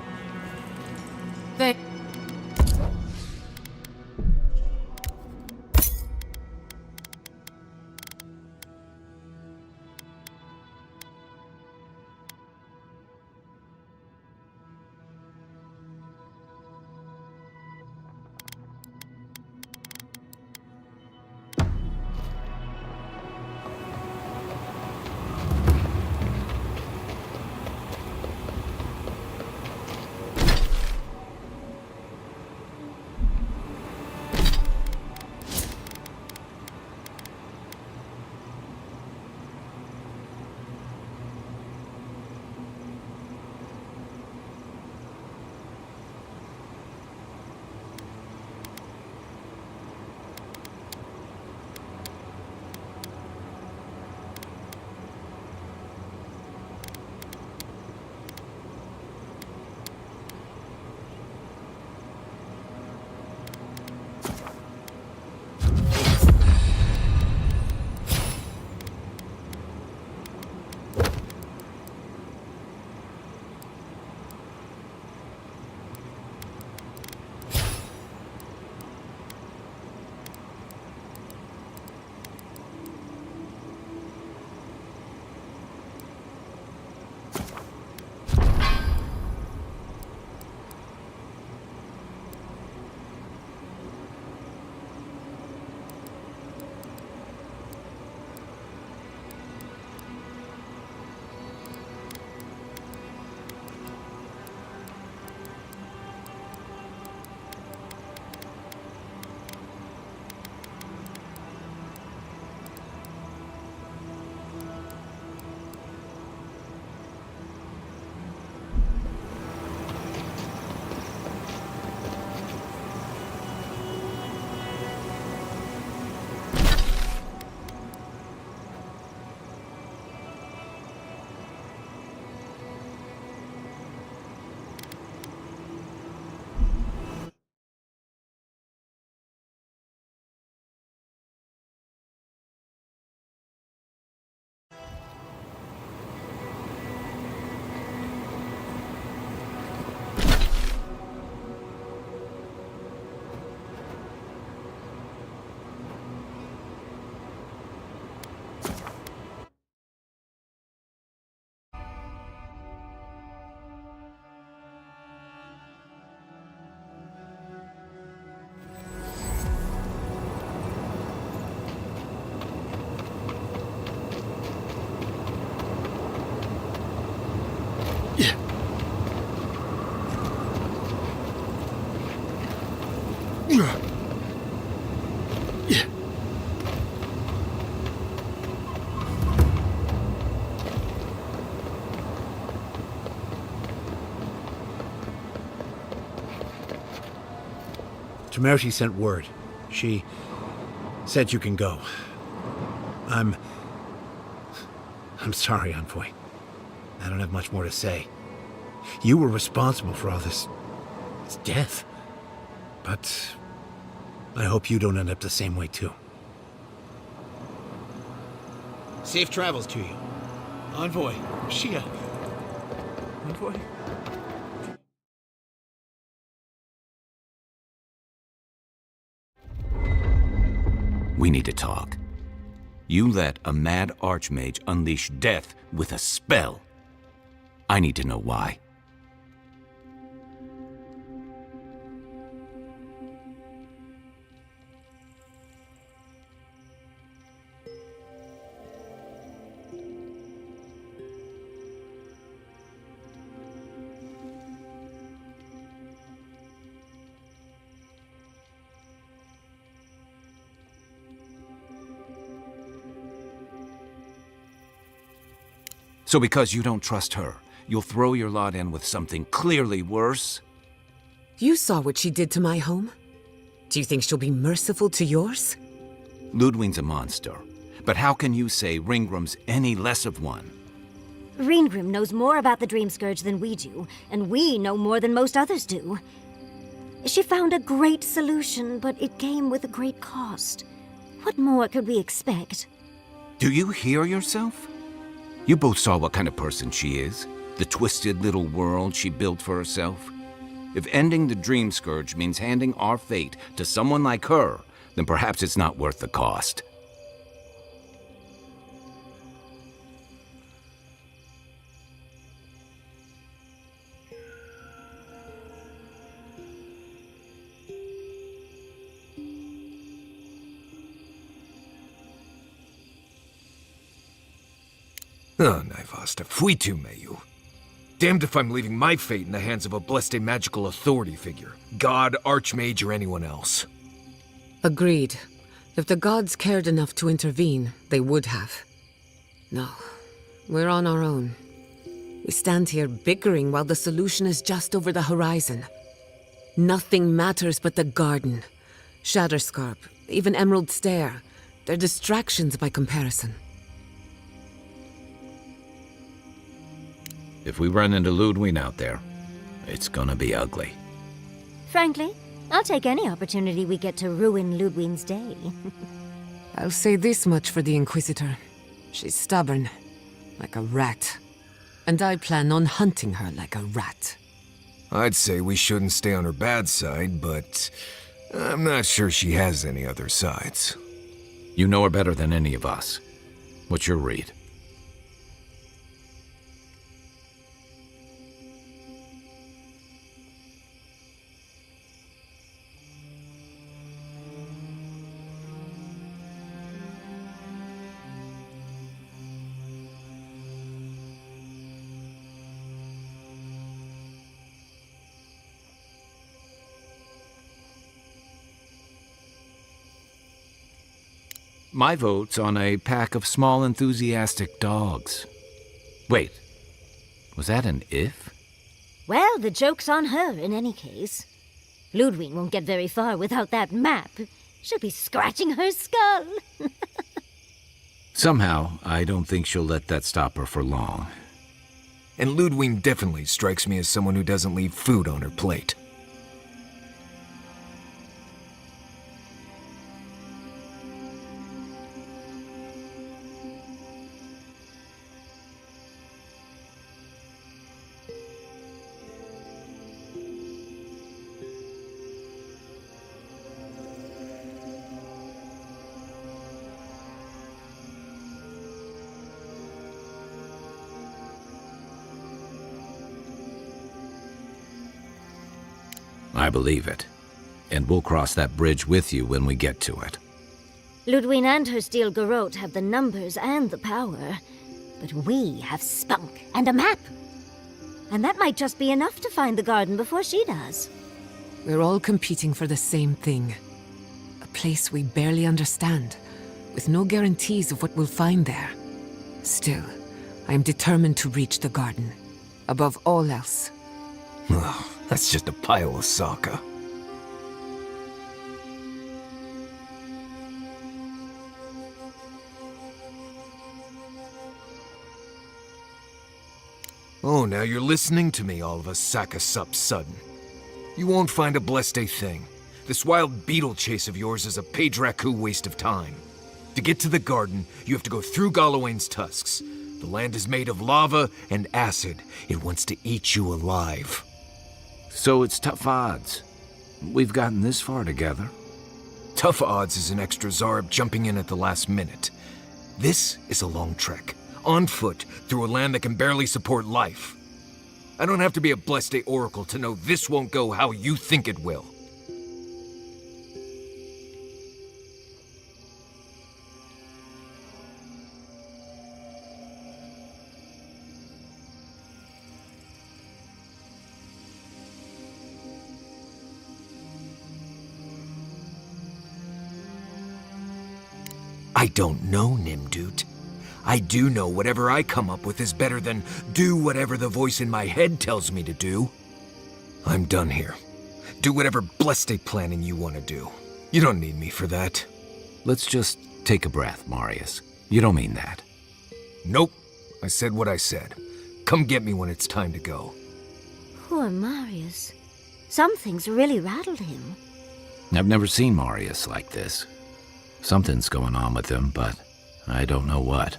Temerity sent word. She said you can go. I'm sorry, Envoy. I don't have much more to say. You were responsible for all this death. But I hope you don't end up the same way, too. Safe travels to you. Envoy, Shia. Envoy? We need to talk. You let a mad archmage unleash death with a spell. I need to know why. So because you don't trust her, you'll throw your lot in with something clearly worse? You saw what she did to my home. Do you think she'll be merciful to yours? Ludwig's a monster. But how can you say Ringram's any less of one? Ringgrim knows more about the Dream Scourge than we do, and we know more than most others do. She found a great solution, but it came with a great cost. What more could we expect? Do you hear yourself? You both saw what kind of person she is. The twisted little world she built for herself. If ending the Dream Scourge means handing our fate to someone like her, then perhaps it's not worth the cost. Oh, Naivasta, fuitu meyu. Damned if I'm leaving my fate in the hands of a blessed magical authority figure. God, Archmage, or anyone else. Agreed. If the gods cared enough to intervene, they would have. No, we're on our own. We stand here bickering while the solution is just over the horizon. Nothing matters but the garden. Shatterscarp, even Emerald Stair. They're distractions by comparison. If we run into Ludwig out there, it's gonna be ugly. Frankly, I'll take any opportunity we get to ruin Ludwig's day. I'll say this much for the Inquisitor. She's stubborn, like a rat. And I plan on hunting her like a rat. I'd say we shouldn't stay on her bad side, but I'm not sure she has any other sides. You know her better than any of us. What's your read? My vote's on a pack of small enthusiastic dogs. Wait, was that an if? Well, the joke's on her in any case. Ludwig won't get very far without that map. She'll be scratching her skull. Somehow, I don't think she'll let that stop her for long. And Ludwig definitely strikes me as someone who doesn't leave food on her plate. I believe it. And we'll cross that bridge with you when we get to it. Ludwig and her steel garrote have the numbers and the power. But we have spunk and a map. And that might just be enough to find the garden before she does. We're all competing for the same thing. A place we barely understand, with no guarantees of what we'll find there. Still, I am determined to reach the garden, above all else. Well, that's just a pile of Sokka. Oh, now you're listening to me, all of a Sokka sup sudden. You won't find a blessed a thing. This wild beetle chase of yours is a Padraku waste of time. To get to the garden, you have to go through Galawain's tusks. The land is made of lava and acid. It wants to eat you alive. So it's tough odds. We've gotten this far together. Tough odds is an extra Zarb jumping in at the last minute. This is a long trek, on foot, through a land that can barely support life. I don't have to be a Blessed Oracle to know this won't go how you think it will. I don't know, Nimdut. I do know whatever I come up with is better than do whatever the voice in my head tells me to do. I'm done here. Do whatever blessed planning you want to do. You don't need me for that. Let's just take a breath, Marius. You don't mean that. Nope. I said what I said. Come get me when it's time to go. Poor Marius. Some things really rattled him. I've never seen Marius like this. Something's going on with him, but I don't know what.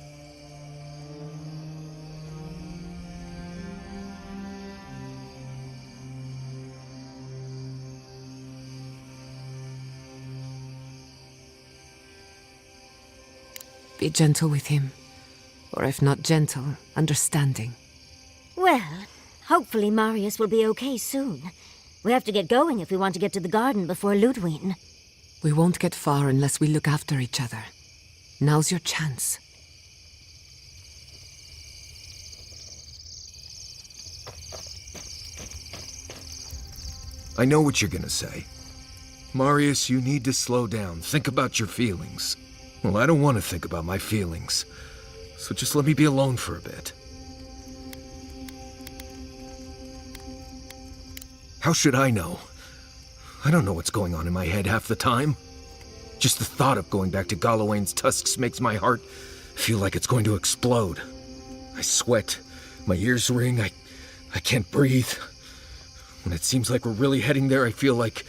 Be gentle with him. Or if not gentle, understanding. Well, hopefully Marius will be okay soon. We have to get going if we want to get to the garden before Ludwig. We won't get far unless we look after each other. Now's your chance. I know what you're gonna say. Marius, you need to slow down. Think about your feelings. Well, I don't want to think about my feelings. So just let me be alone for a bit. How should I know? I don't know what's going on in my head half the time. Just the thought of going back to Galawain's tusks makes my heart feel like it's going to explode. I sweat, my ears ring, I can't breathe. When it seems like we're really heading there, I feel like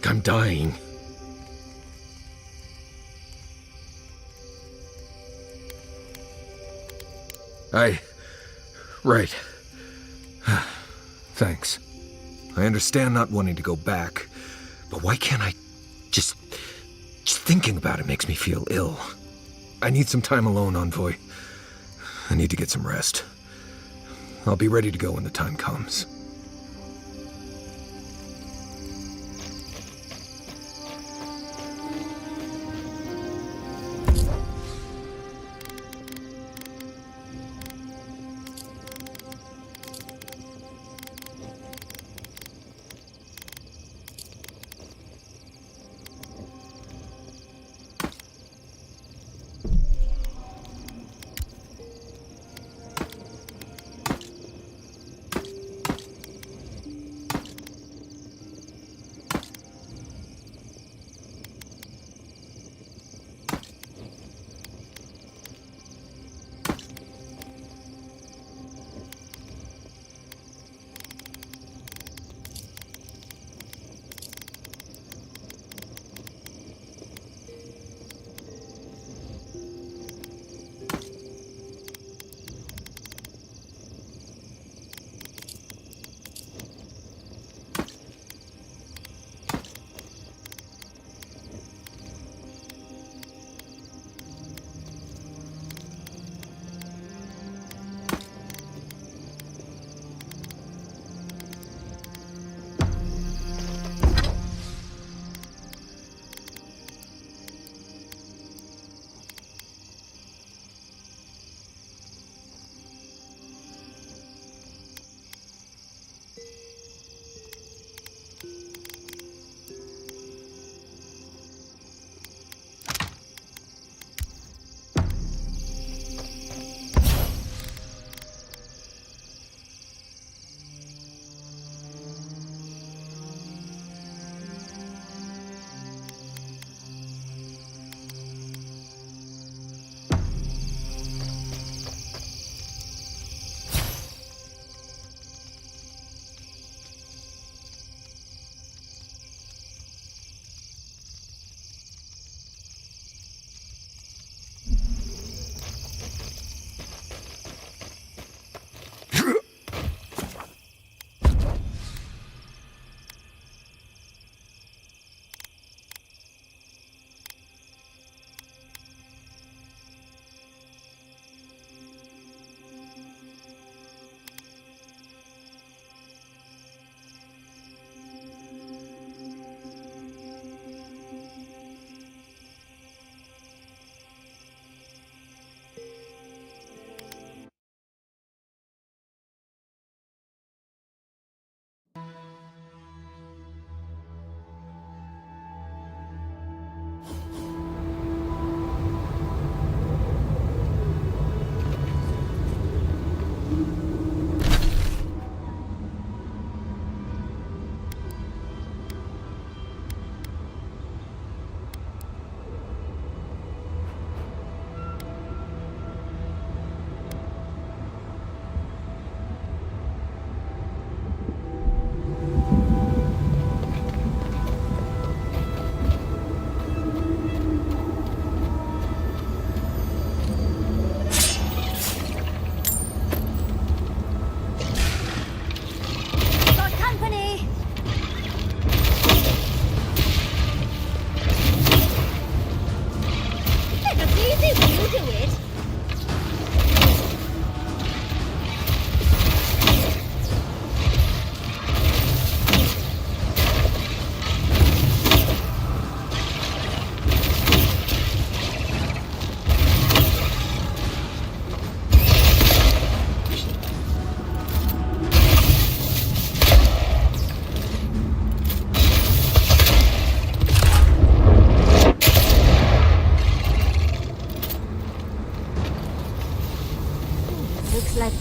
I'm dying. Right. Thanks. I understand not wanting to go back, but why can't I just thinking about it makes me feel ill. I need some time alone, Envoy. I need to get some rest. I'll be ready to go when the time comes.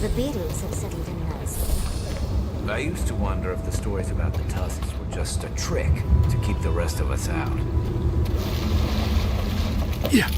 The beetles have settled in nicely. I used to wonder if the stories about the tusks were just a trick to keep the rest of us out. Yeah.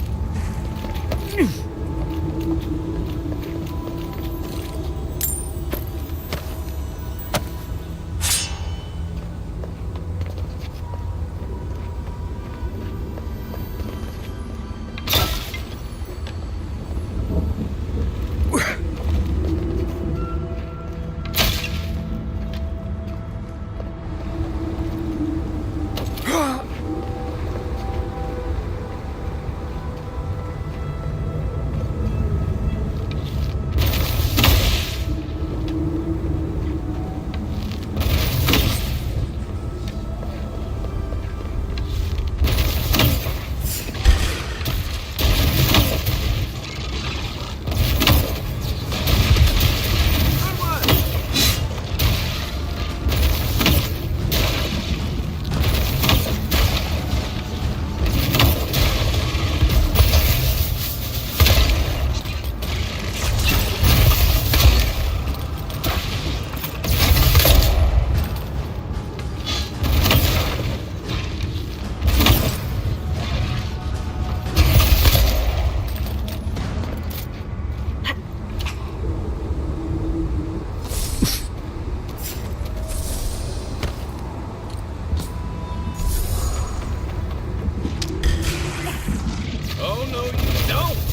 Oh, no, you don't!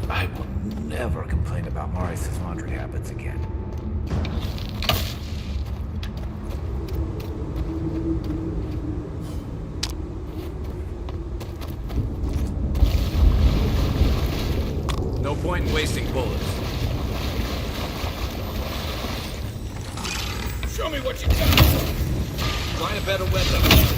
I will never complain about Marius' laundry habits again. wasting bullets. Show me what you got. Find a better weapon.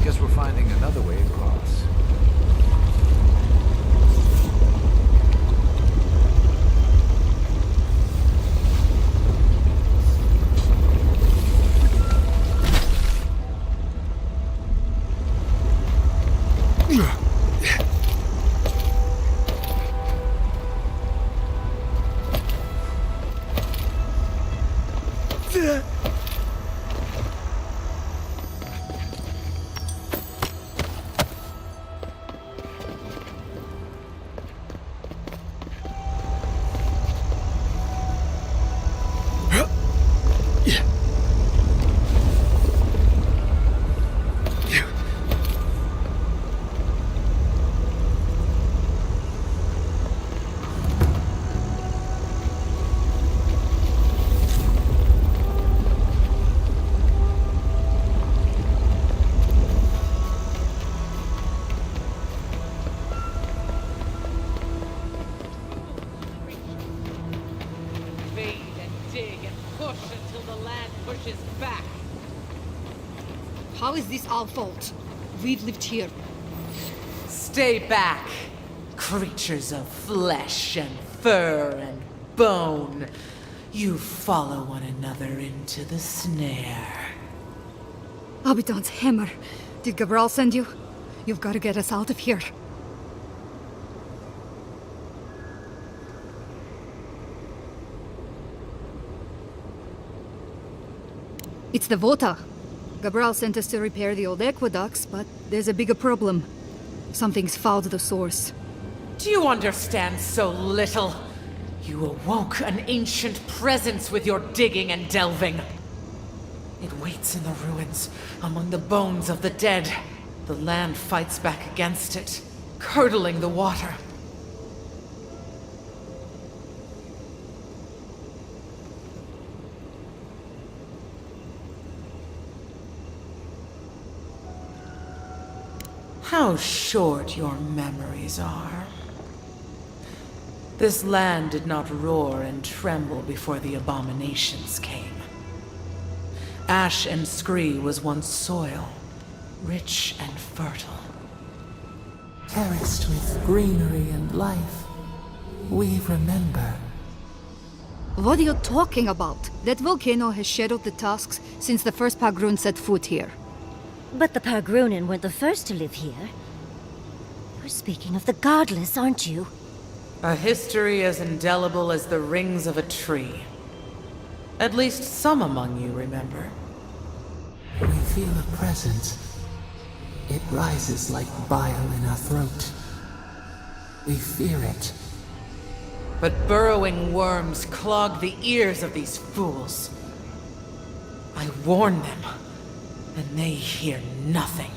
Guess we're finding another way across. How is this our fault? We've lived here. Stay back, creatures of flesh and fur and bone. You follow one another into the snare. Abidan's hammer. Did Gabral send you? You've got to get us out of here. It's the Vota. Gabral sent us to repair the old aqueducts, but there's a bigger problem. Something's fouled the source. Do you understand so little? You awoke an ancient presence with your digging and delving. It waits in the ruins, among the bones of the dead. The land fights back against it, curdling the water. How short your memories are. This land did not roar and tremble before the abominations came. Ash and Scree was once soil, rich and fertile. Terraced with greenery and life, we remember. What are you talking about? That volcano has shadowed the tusks since the first Pagrun set foot here. But the Pagrunin weren't the first to live here. You're speaking of the Godless, aren't you? A history as indelible as the rings of a tree. At least some among you remember. We feel a presence. It rises like bile in our throat. We fear it. But burrowing worms clog the ears of these fools. I warn them, and they hear nothing.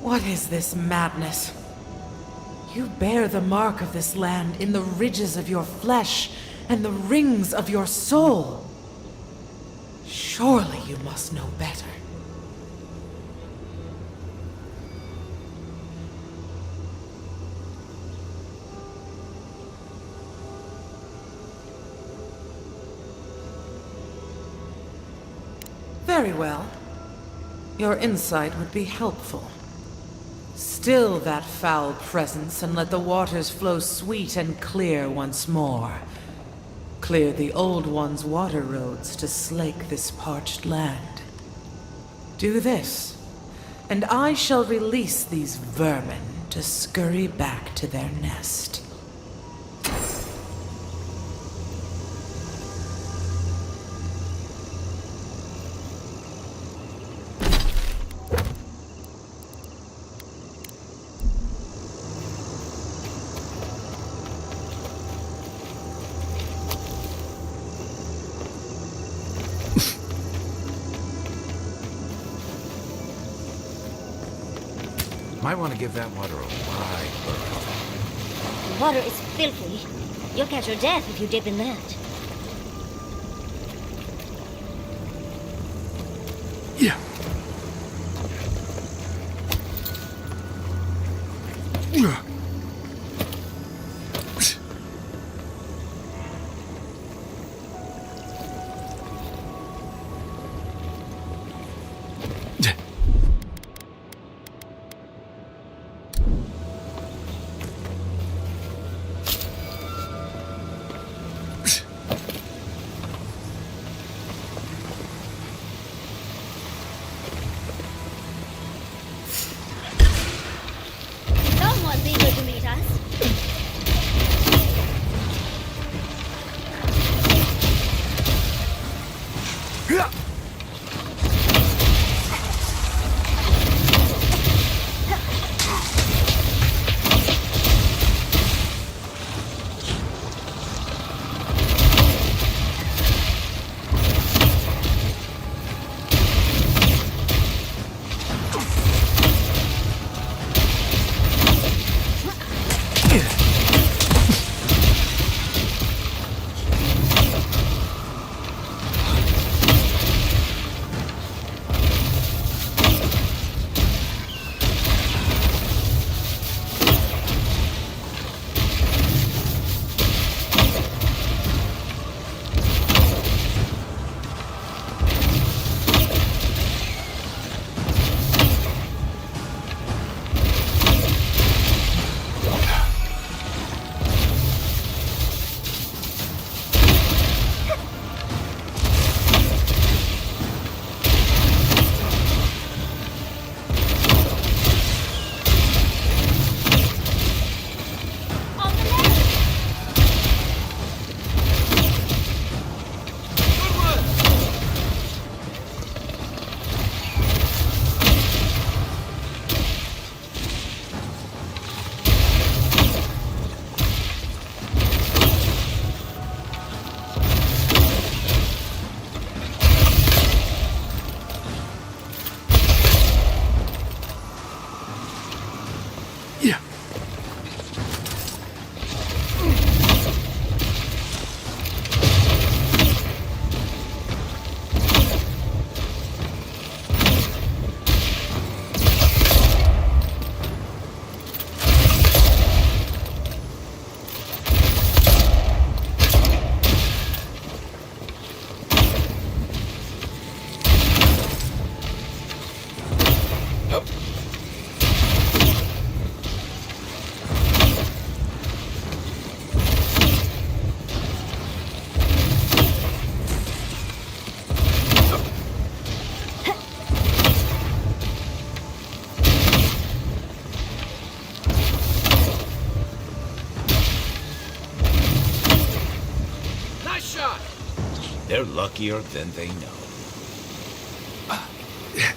What is this madness? You bear the mark of this land in the ridges of your flesh and the rings of your soul. Surely you must know better. Very well. Your insight would be helpful. Still that foul presence and let the waters flow sweet and clear once more. Clear the old one's water roads to slake this parched land. Do this, and I shall release these vermin to scurry back to their nest. Might want to give that water a wide berth. The water is filthy. You'll catch your death if you dip in that. Yeah. Someone's eager to meet us. They're luckier than they know. Yeah.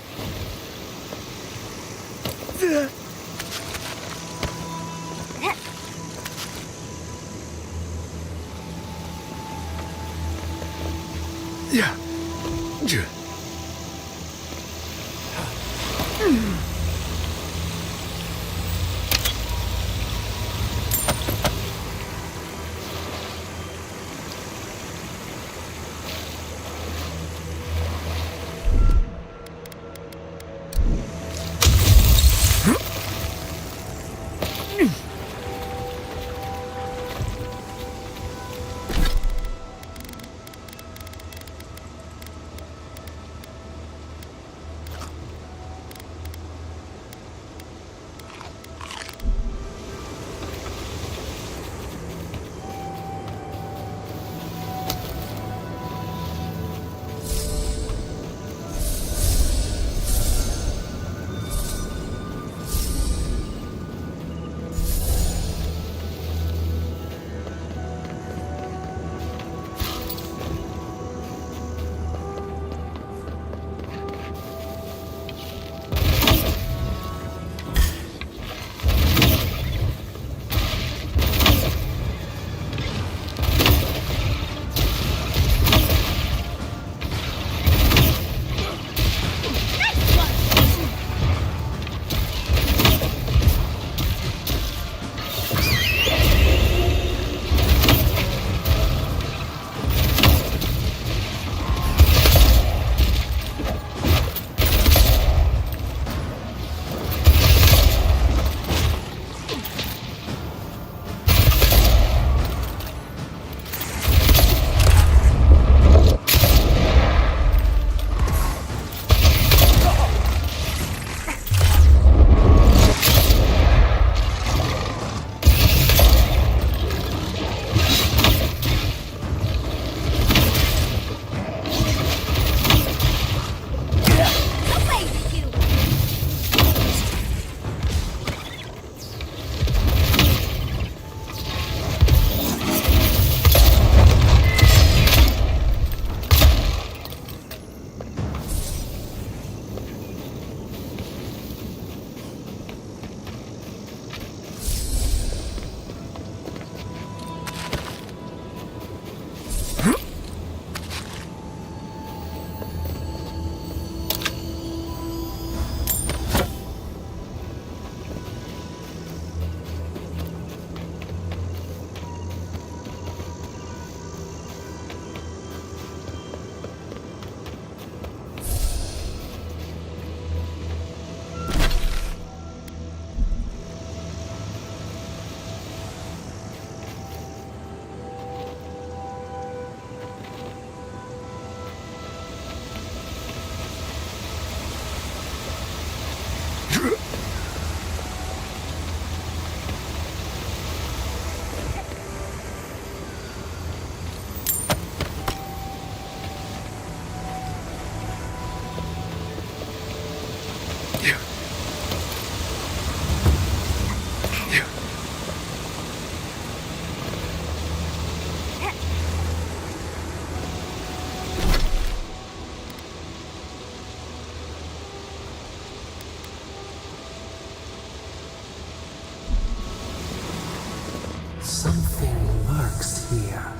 Something lurks here.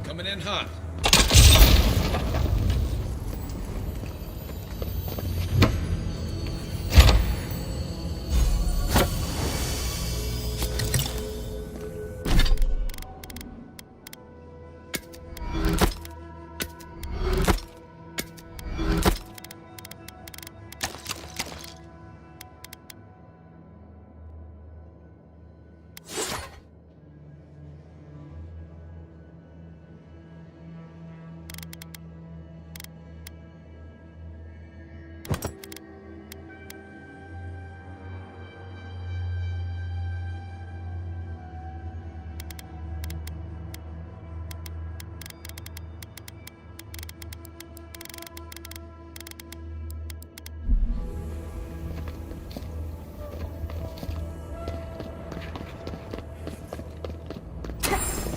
Coming in hot.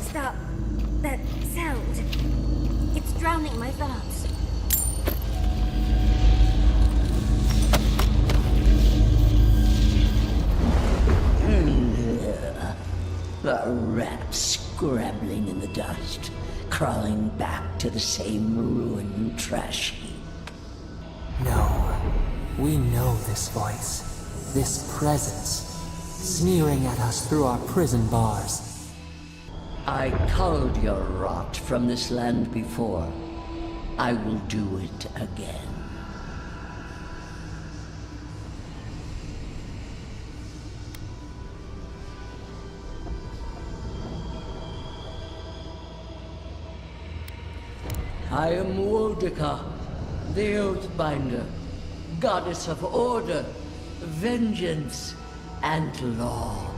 Stop. That sound. It's drowning my thoughts. A rat scrabbling in the dust, crawling back to the same ruined trash heap. No. We know this voice. This presence. Sneering at us through our prison bars. I culled your rot from this land before. I will do it again. I am Wodika, the Oathbinder, goddess of order, vengeance, and law.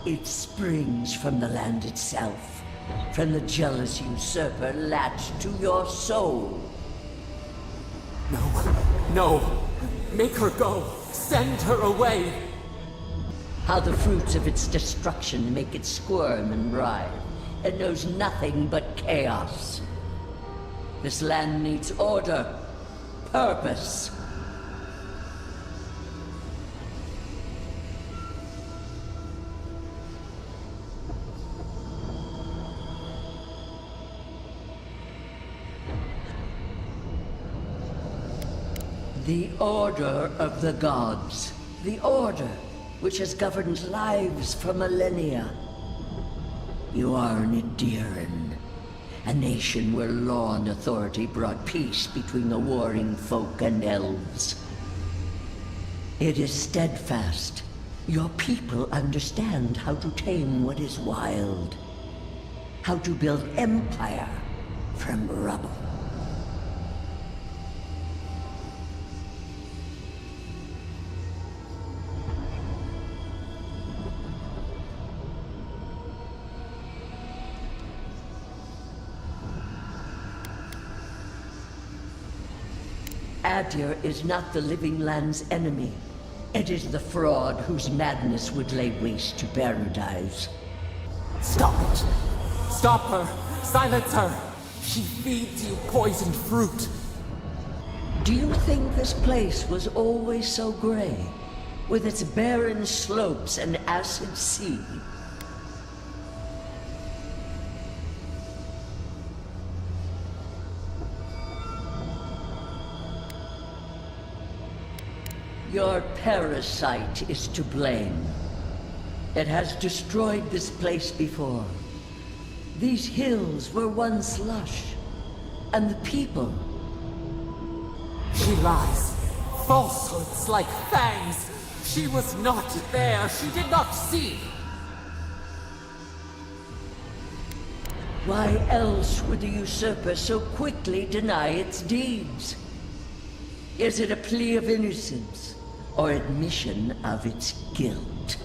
It springs from the land itself, from the jealous usurper latched to your soul. No. Make her go. Send her away. How the fruits of its destruction make it squirm and writhe. It knows nothing but chaos. This land needs order, purpose. The Order of the Gods. The Order, which has governed lives for millennia. You are an Indiran, a nation where law and authority brought peace between the warring folk and elves. It is steadfast. Your people understand how to tame what is wild. How to build empire from rubble. Adir is not the living land's enemy. It is the fraud whose madness would lay waste to paradise. Stop it. Stop her. Silence her. She feeds you poisoned fruit. Do you think this place was always so gray? With its barren slopes and acid sea? Your parasite is to blame. It has destroyed this place before. These hills were once lush, and the people. She lies. Falsehoods like fangs. She was not there. She did not see. Why else would the usurper so quickly deny its deeds? Is it a plea of innocence, or admission of its guilt?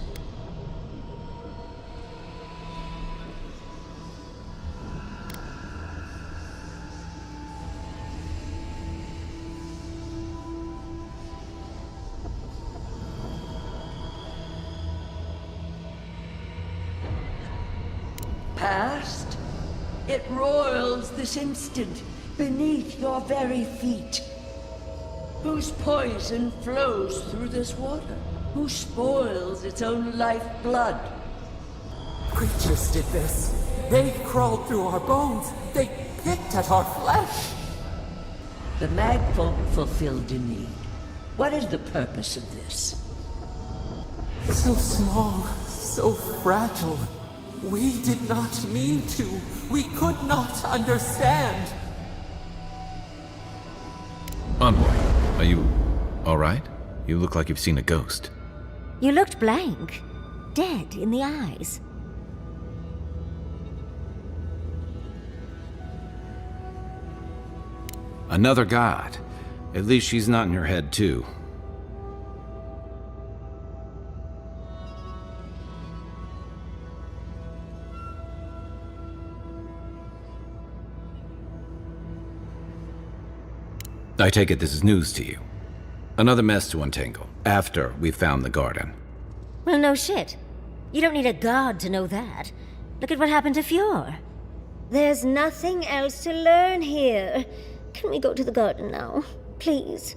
Past? It roils this instant, beneath your very feet. Whose poison flows through this water? Who spoils its own lifeblood? Creatures did this. They crawled through our bones. They picked at our flesh. The Magfolk fulfilled a need. What is the purpose of this? So small, so fragile. We did not mean to. We could not understand. Envoy, are you alright? You look like you've seen a ghost. You looked blank, dead in the eyes. Another god. At least she's not in your head, too. I take it this is news to you. Another mess to untangle, after we've found the garden. Well, no shit. You don't need a god to know that. Look at what happened to Fjord. There's nothing else to learn here. Can we go to the garden now? Please.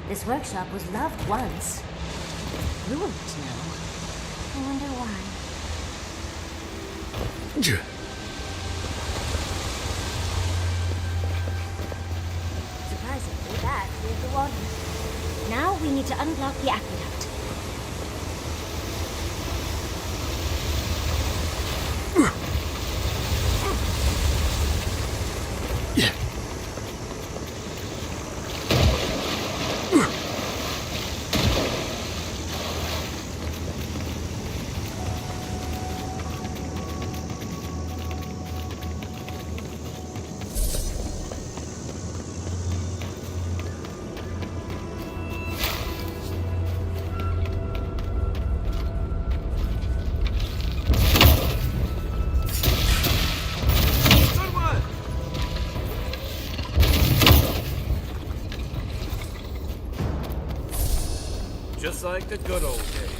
This workshop was loved once. Ruined now. I wonder why. Surprisingly, that cleared the water. Now we need to unblock the aqueduct. Just like the good old days.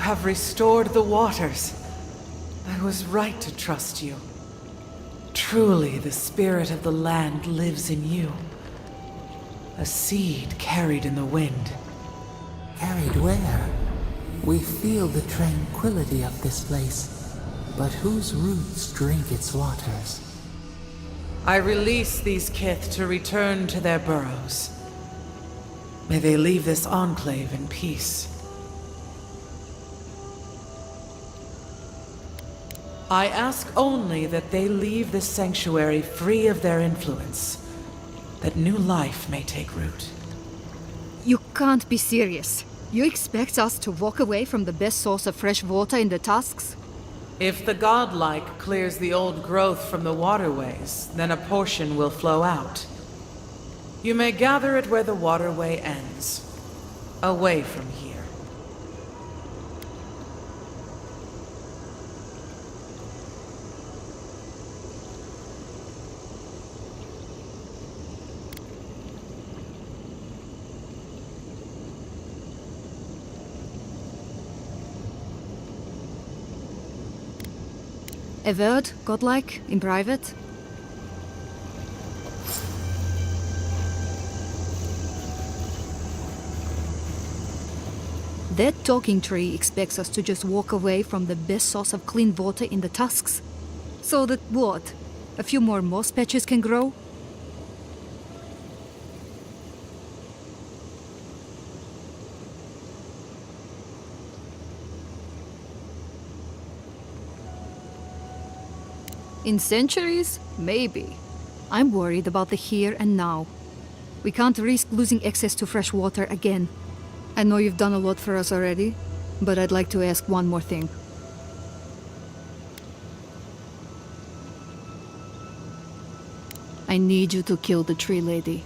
have restored the waters. I was right to trust you. Truly, the spirit of the land lives in you. A seed carried in the wind. Carried where? We feel the tranquility of this place, but whose roots drink its waters? I release these kith to return to their burrows. May they leave this enclave in peace. I ask only that they leave this sanctuary free of their influence, that new life may take root. You can't be serious. You expect us to walk away from the best source of fresh water in the Tusks? If the godlike clears the old growth from the waterways, then a portion will flow out. You may gather it where the waterway ends, away from here. Avowed, godlike, in private? That talking tree expects us to just walk away from the best source of clean water in the Tusks. So that what? A few more moss patches can grow? In centuries? Maybe. I'm worried about the here and now. We can't risk losing access to fresh water again. I know you've done a lot for us already, but I'd like to ask one more thing. I need you to kill the tree lady.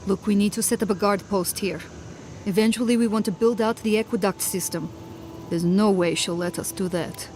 Look, we need to set up a guard post here. Eventually we want to build out the aqueduct system. There's no way she'll let us do that.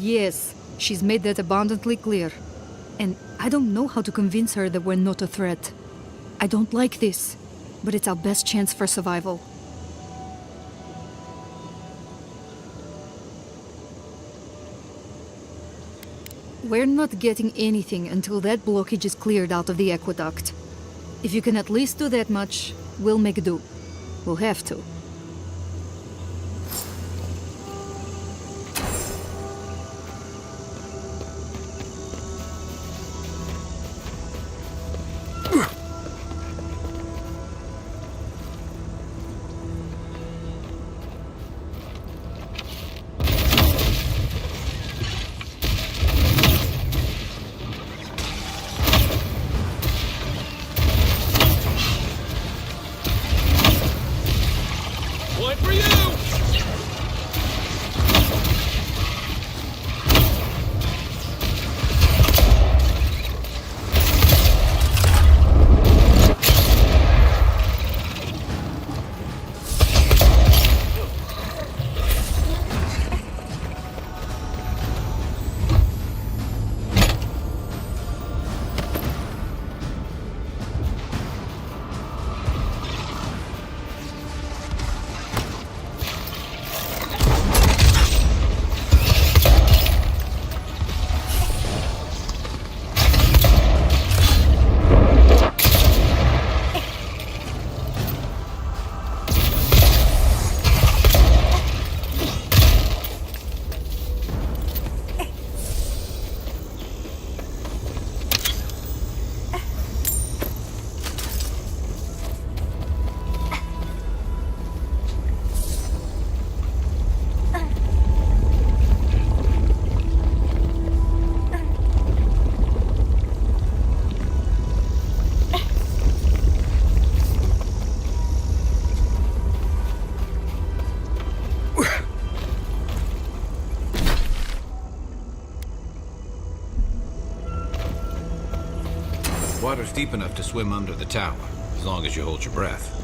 Yes, she's made that abundantly clear. And I don't know how to convince her that we're not a threat. I don't like this, but it's our best chance for survival. We're not getting anything until that blockage is cleared out of the aqueduct. If you can at least do that much, we'll make do. We'll have to. Water's deep enough to swim under the tower, as long as you hold your breath.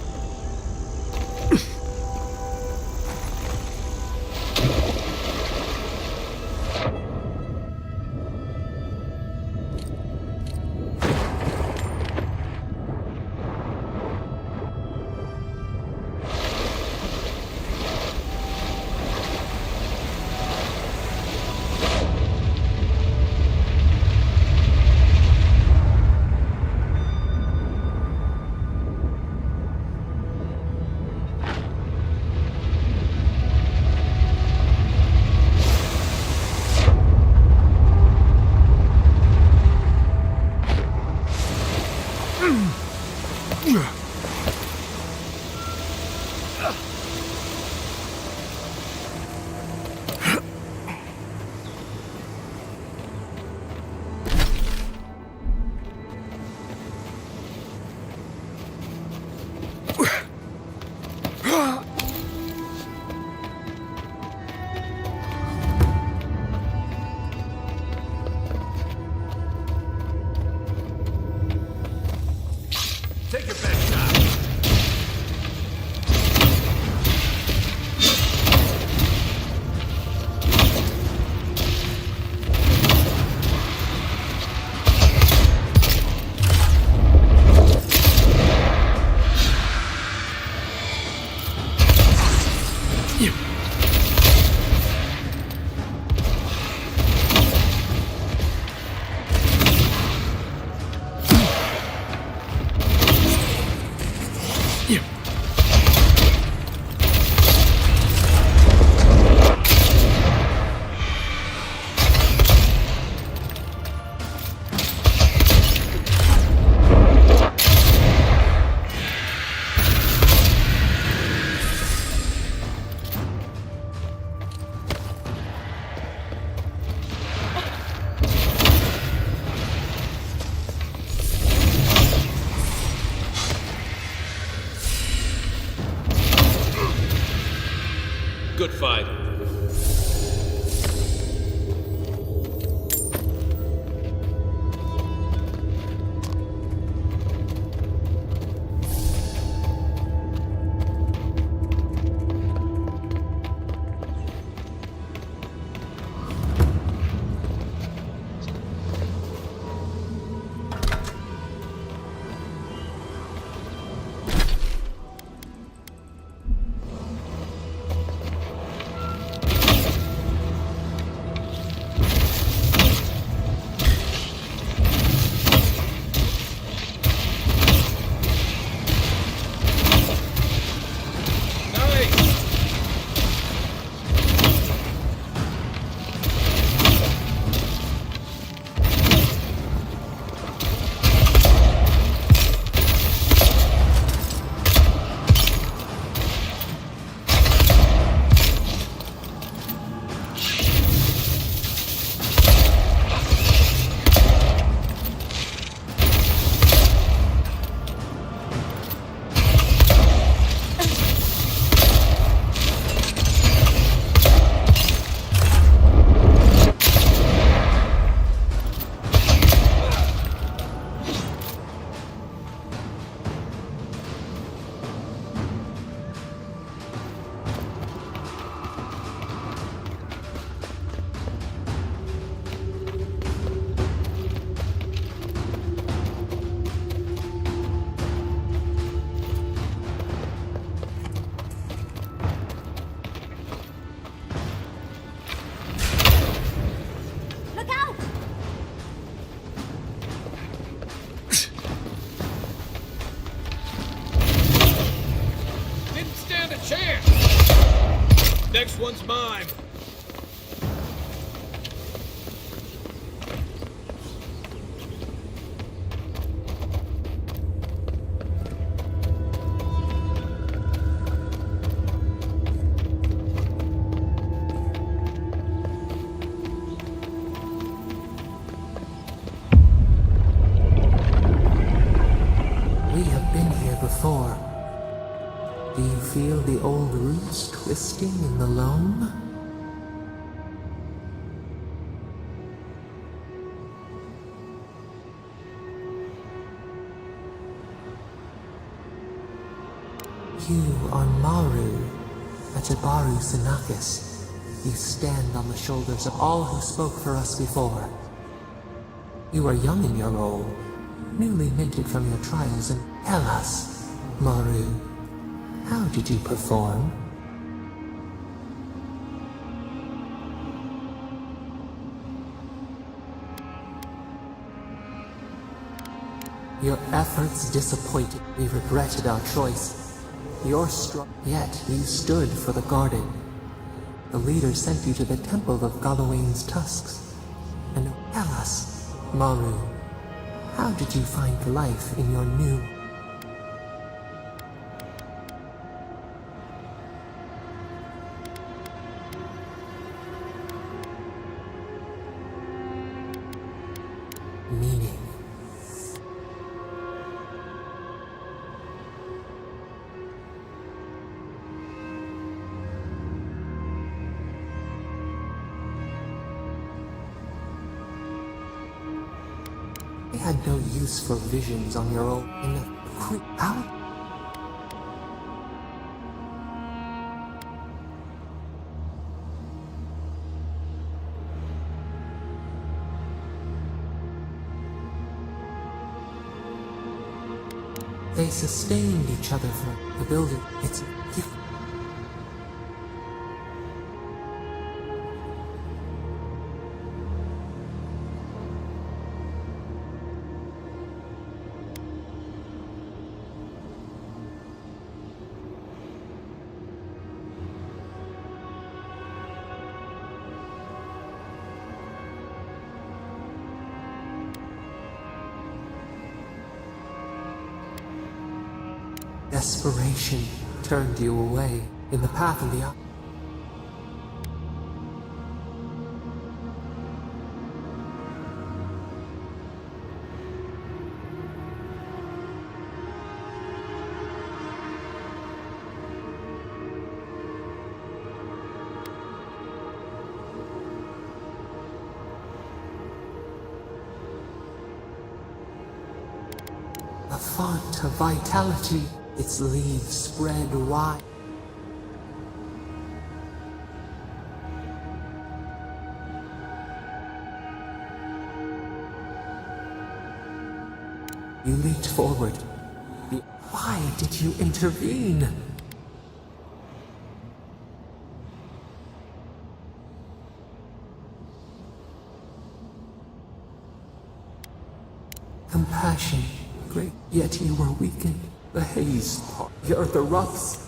Take your best shot. Good fight. Next one's mine. We have been here before. Do you feel the old roots twisting in the loam? You are Maru, a Tebaru Sinakis. You stand on the shoulders of all who spoke for us before. You are young in your role, newly minted from your trials, and tell us, Maru, how did you perform? Your efforts disappointed. We regretted our choice. You're strong, yet you stood for the garden. The leader sent you to the temple of Galawain's tusks. And tell us, Maru, how did you find life in your new... meaning? I had no use for visions on your own in the how? They sustained each other for the building. It's you. Desperation turned you away in the path of the up. A font of vitality. Its leaves spread wide. You leaped forward. Why did you intervene? Compassion, great, yet you were weakened. The haze, the earth erupts.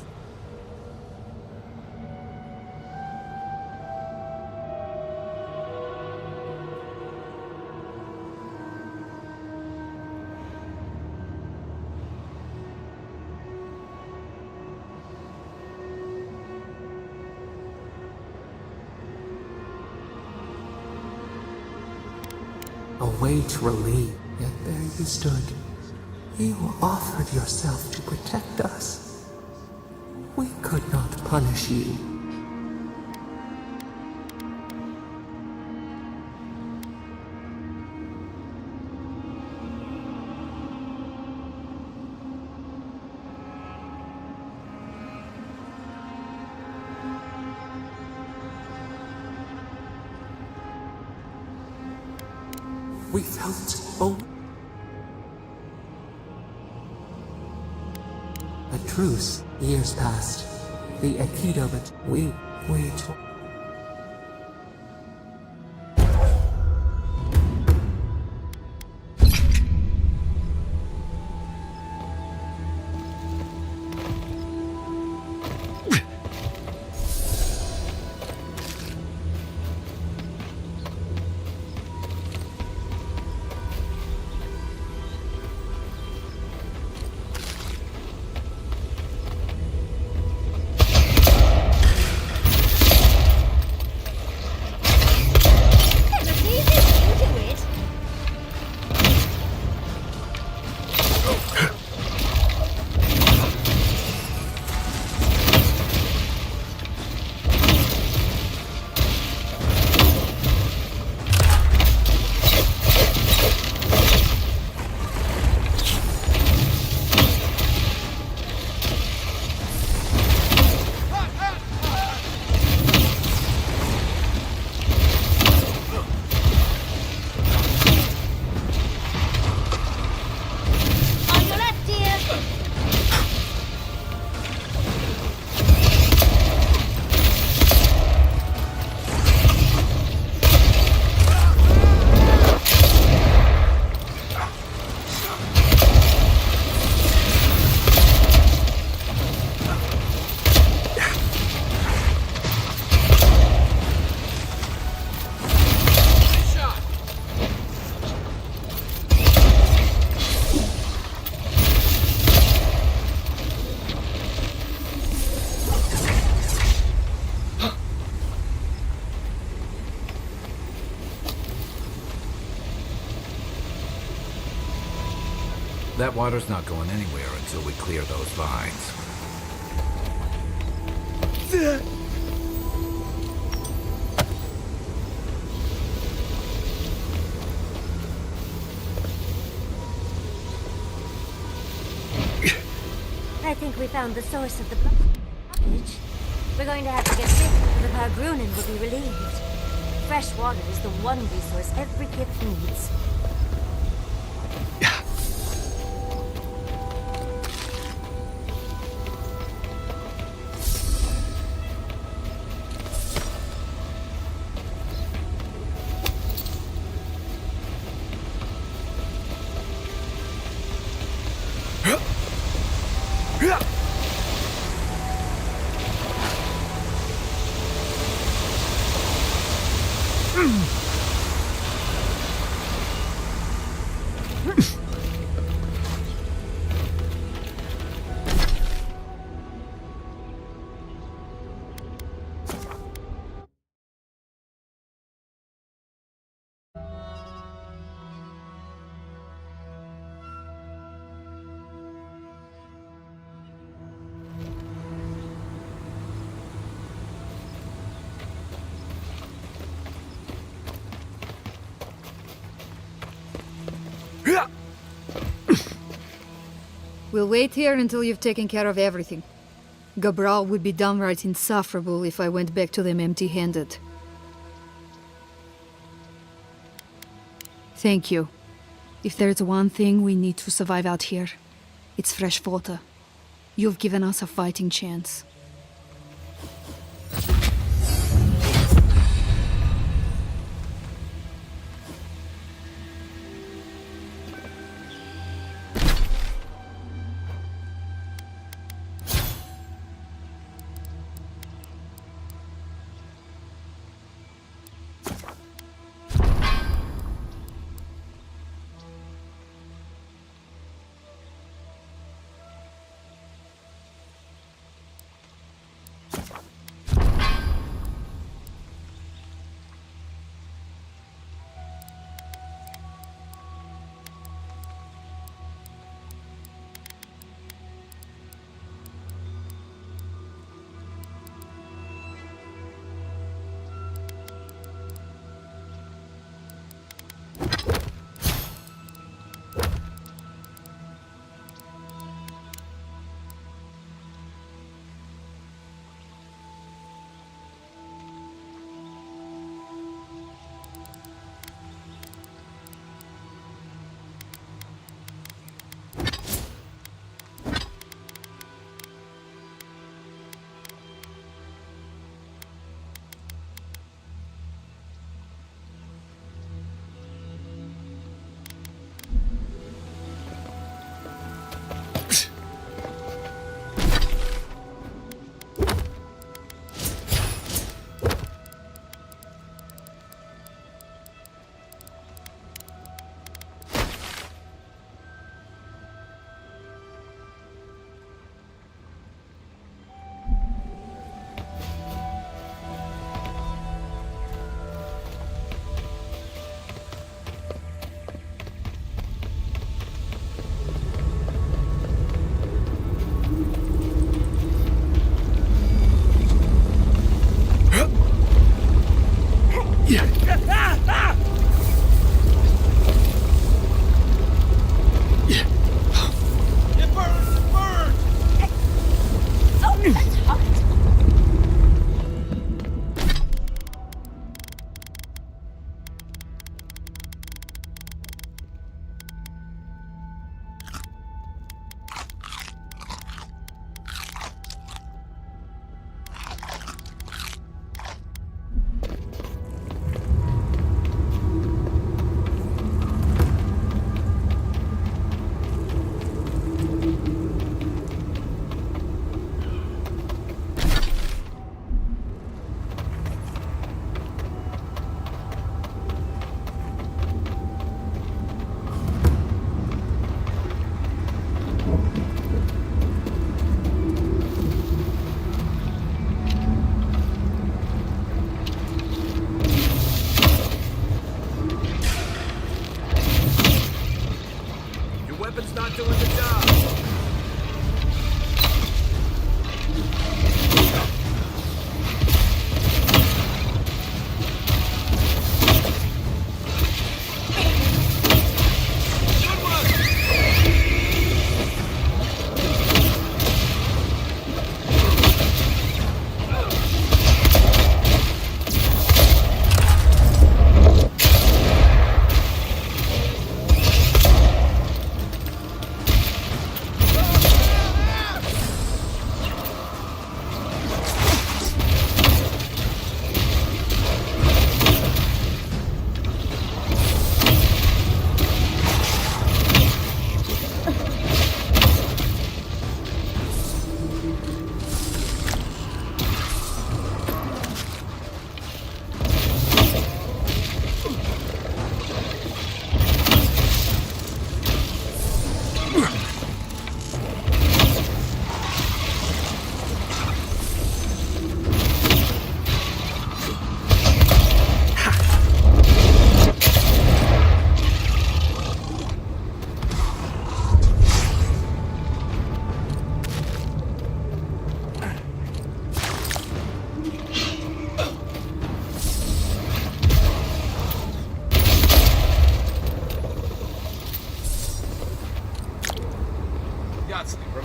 Await relief, yet there you stood. You offered yourself to protect us. We could not punish you. We felt only a truce. Years passed. The Aikido, but we That water's not going anywhere until we clear those vines. I think we found the source of the blockage. We're going to have to get rid of the Pargrunin will be relieved. Fresh water is the one resource every kith needs. We'll wait here until you've taken care of everything. Gabral would be downright insufferable if I went back to them empty-handed. Thank you. If there's one thing we need to survive out here, it's fresh water. You've given us a fighting chance.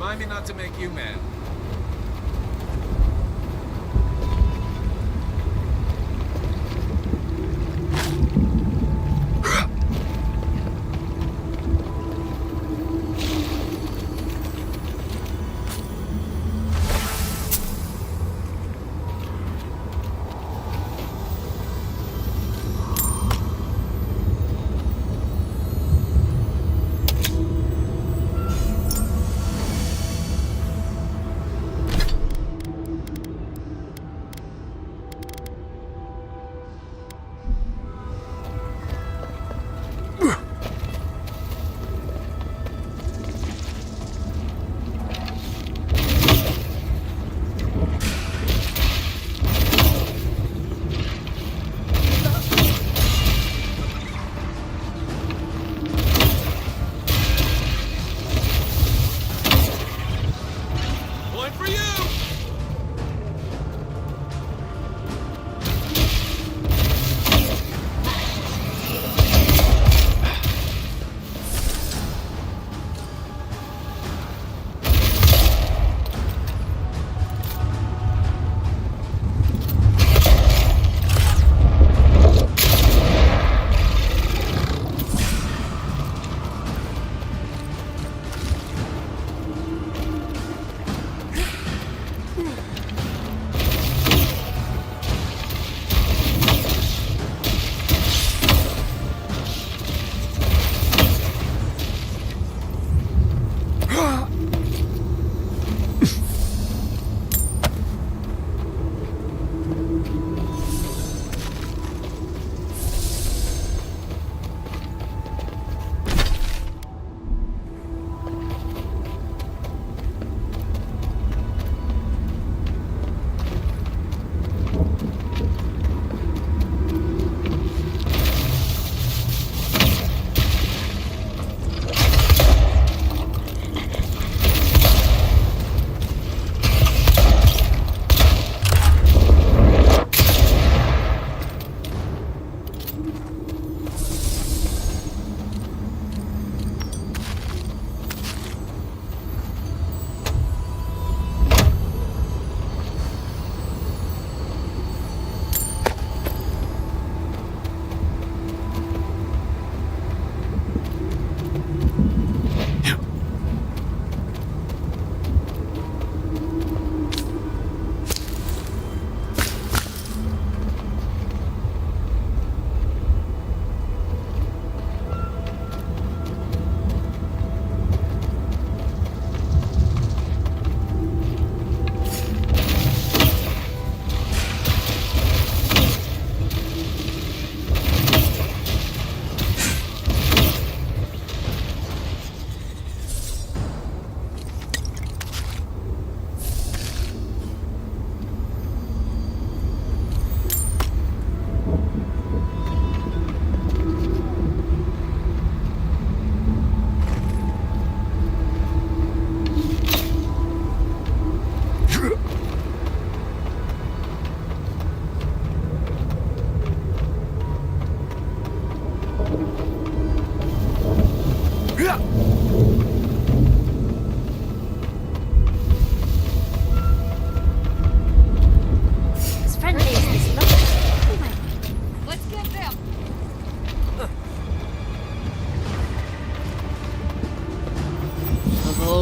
Remind me not to make you mad.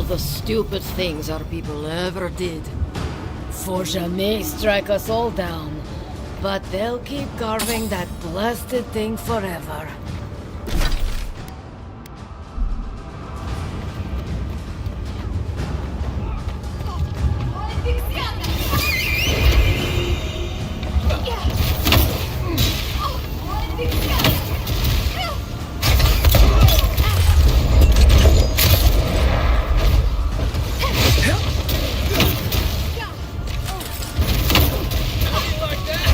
The stupid things our people ever did. Forja may strike us all down, but they'll keep carving that blasted thing forever. Like that,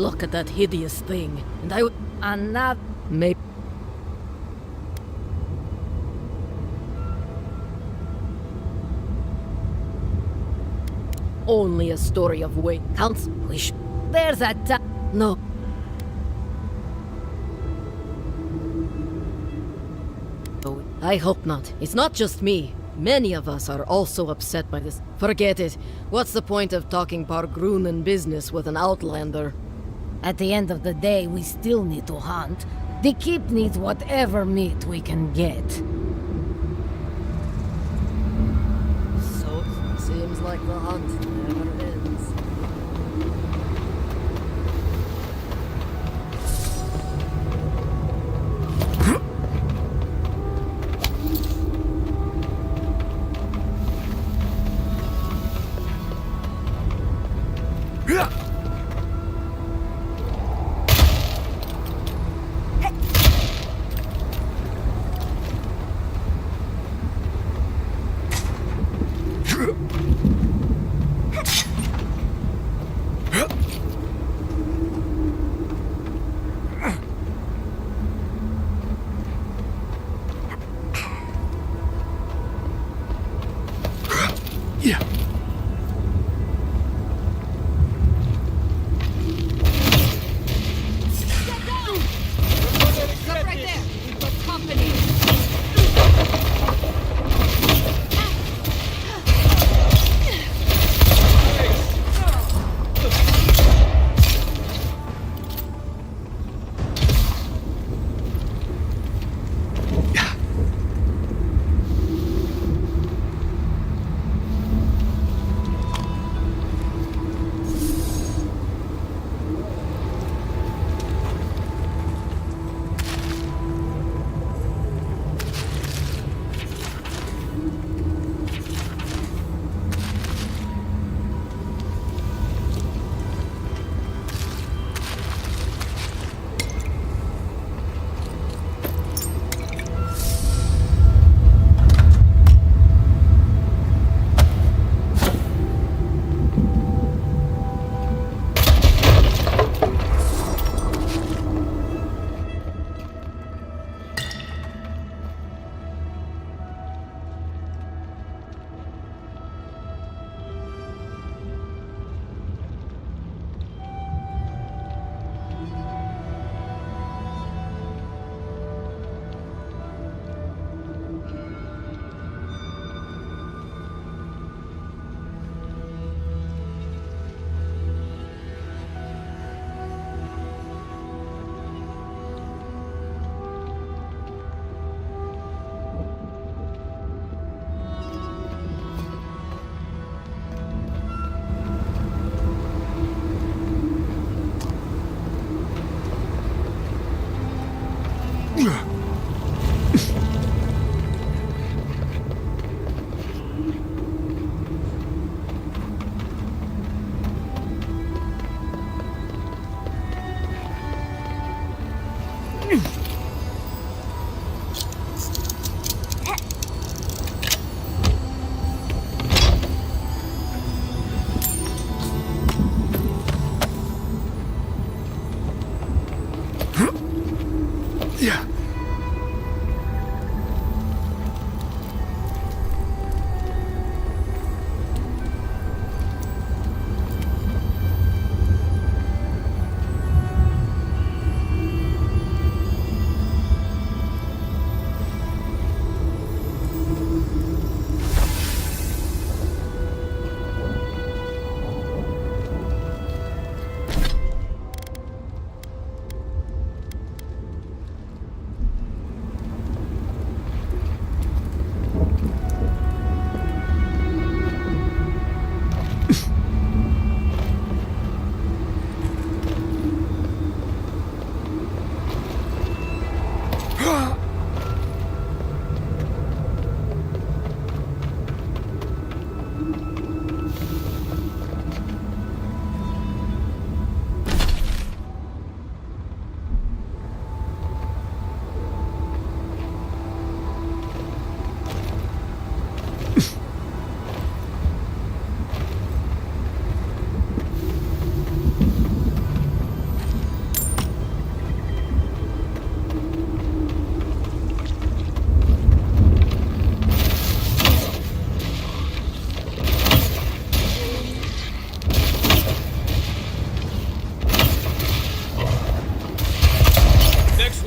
look at that hideous thing, and I would... And that... Maybe... Only a story of weight counts. There's that... No. Oh, I hope not. It's not just me. Many of us are also upset by this. Forget it. What's the point of talking Bargrunen business with an outlander? At the end of the day, we still need to hunt. The keep needs whatever meat we can get. So, seems like the hunt never ends.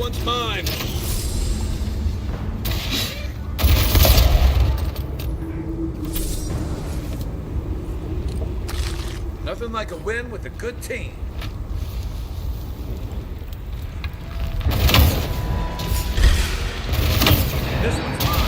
one's mine. Nothing like a win with a good team. This one's mine.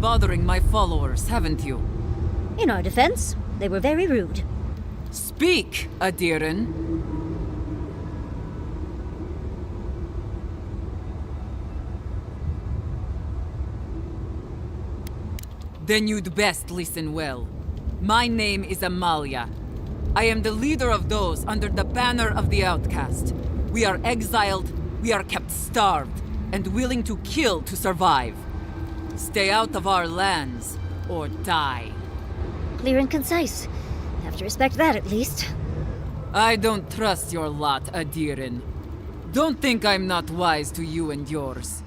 bothering my followers, haven't you? In our defense, they were very rude. Speak, Adiren. Then you'd best listen well. My name is Amalia. I am the leader of those under the banner of the outcast. We are exiled, we are kept starved, and willing to kill to survive. Stay out of our lands, or die. Clear and concise. Have to respect that at least. I don't trust your lot, Adiren. Don't think I'm not wise to you and yours.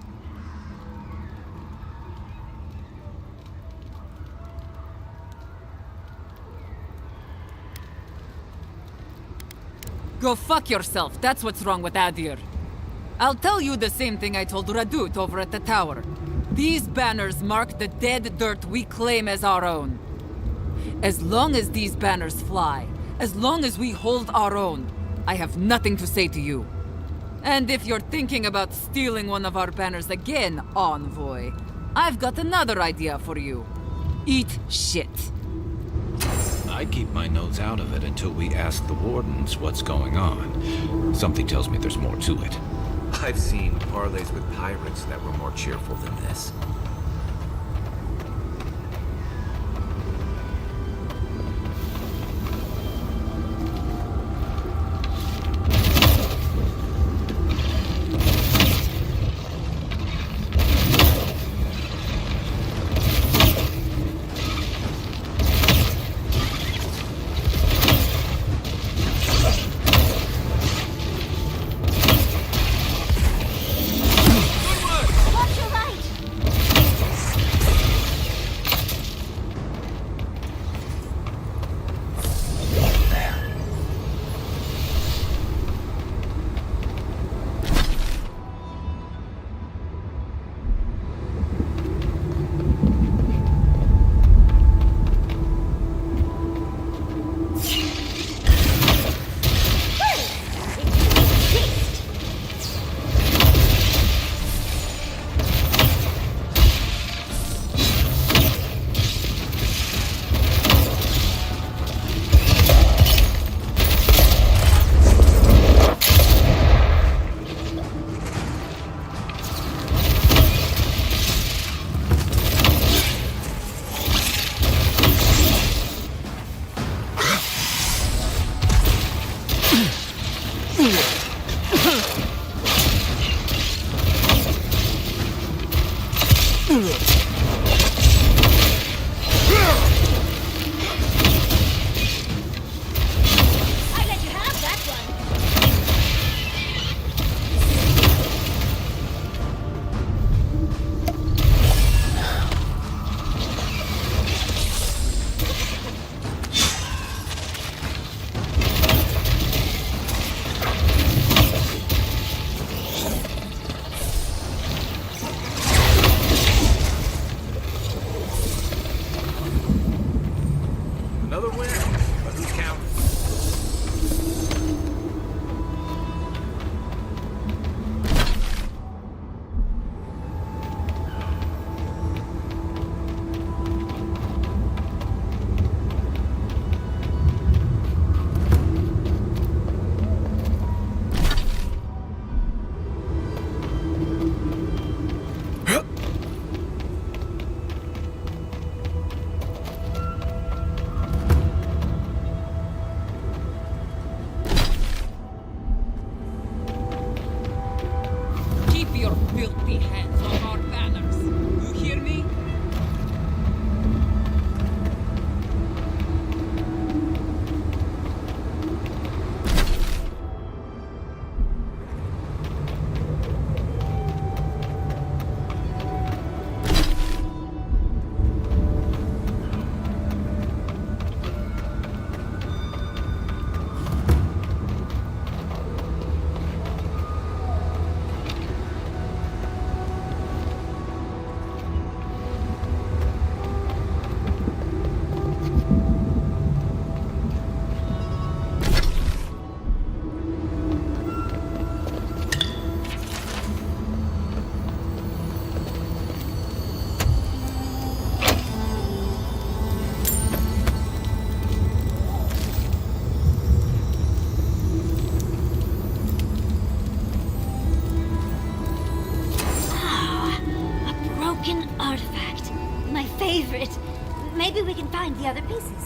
Go fuck yourself, that's what's wrong with Adir. I'll tell you the same thing I told Radut over at the tower. These banners mark the dead dirt we claim as our own. As long as these banners fly, as long as we hold our own, I have nothing to say to you. And if you're thinking about stealing one of our banners again, Envoy, I've got another idea for you. Eat shit. I keep my nose out of it until we ask the wardens what's going on. Something tells me there's more to it. I've seen parlays with pirates that were more cheerful than this. Watch your right! other pieces.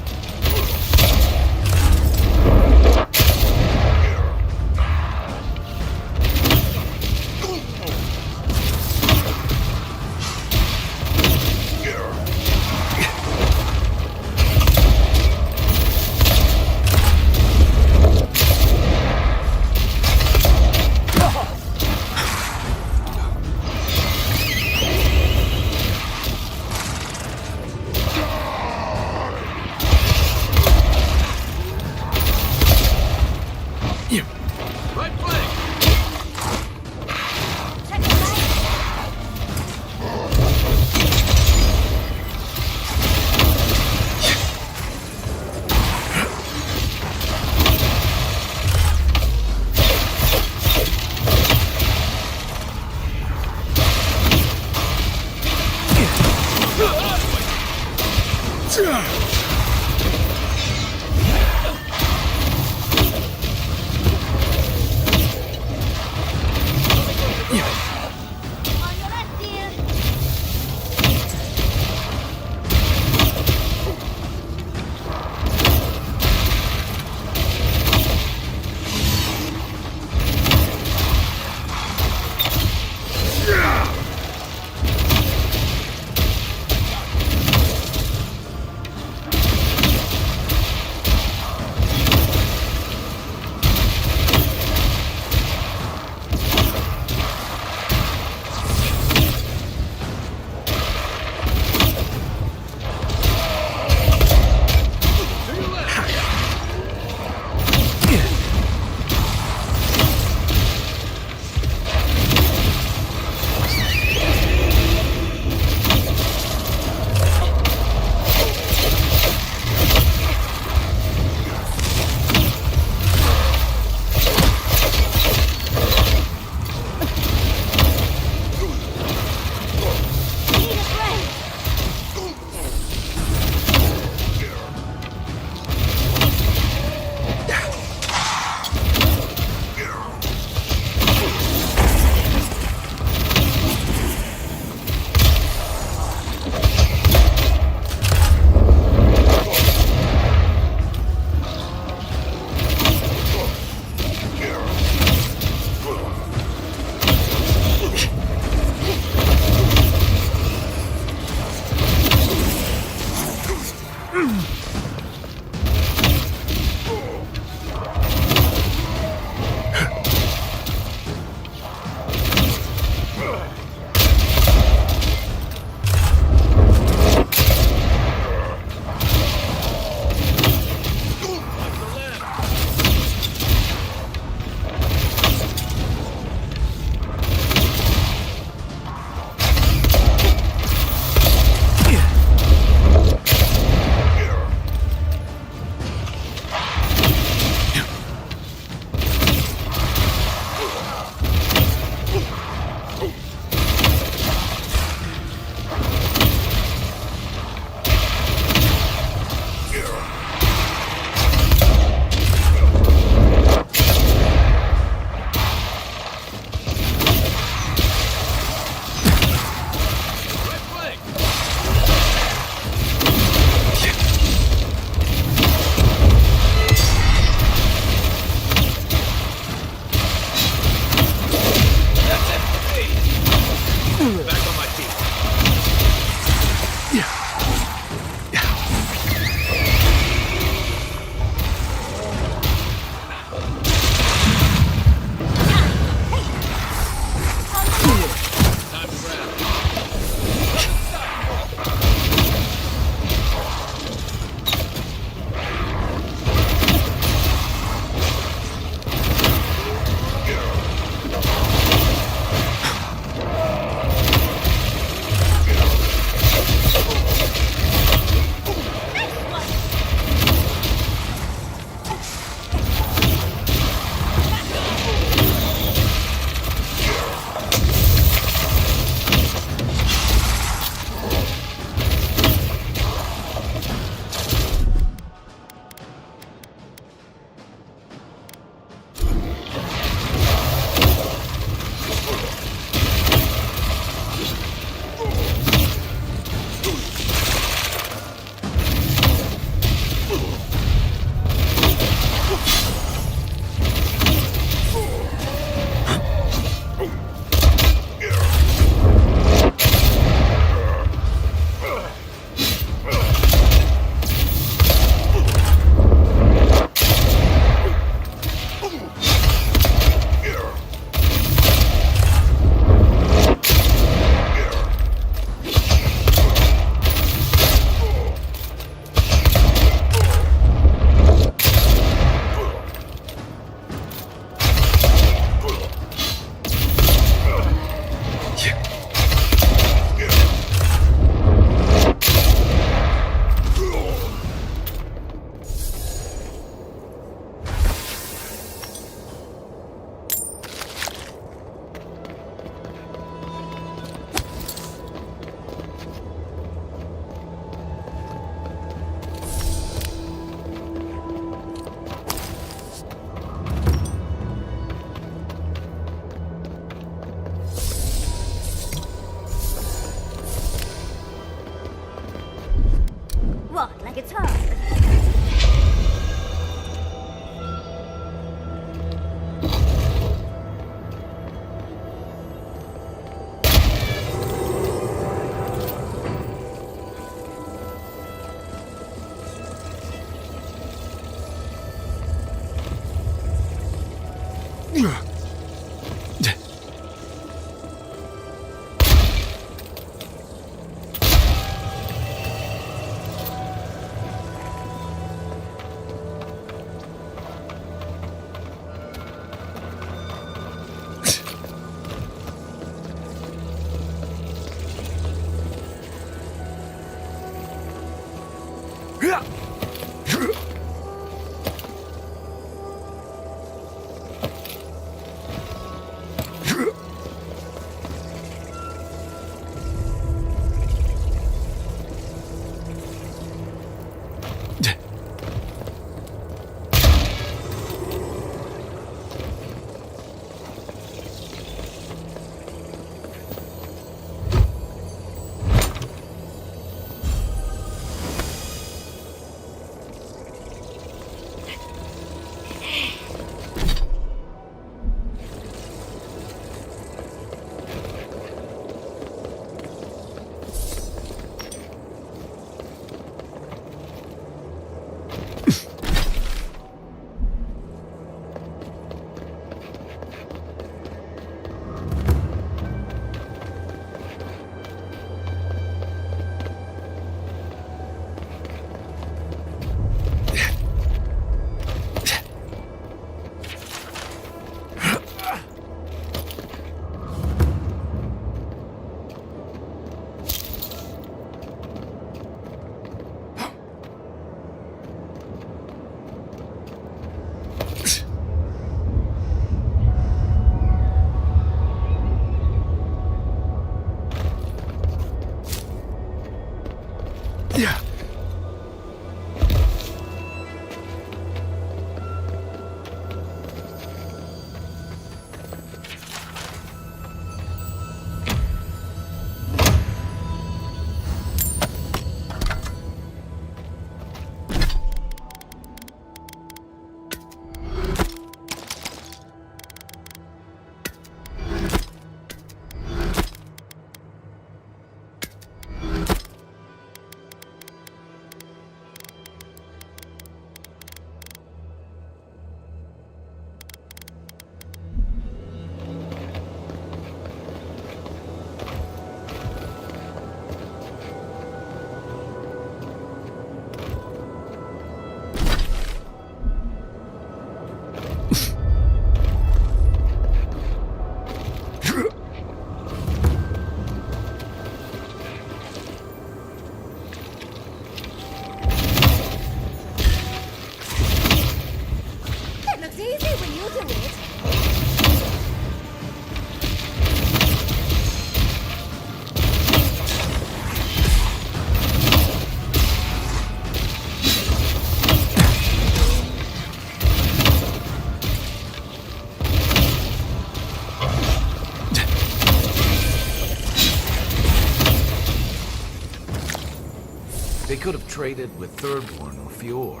They could have traded with Thirdborn or Fior.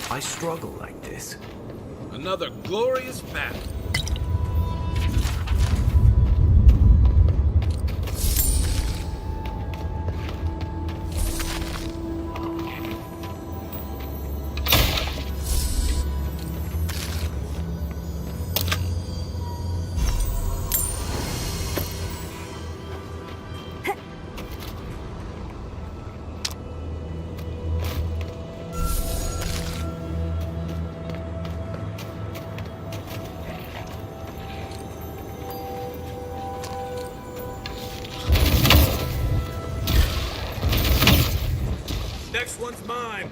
Why struggle like this? Another glorious battle. Next one's mine.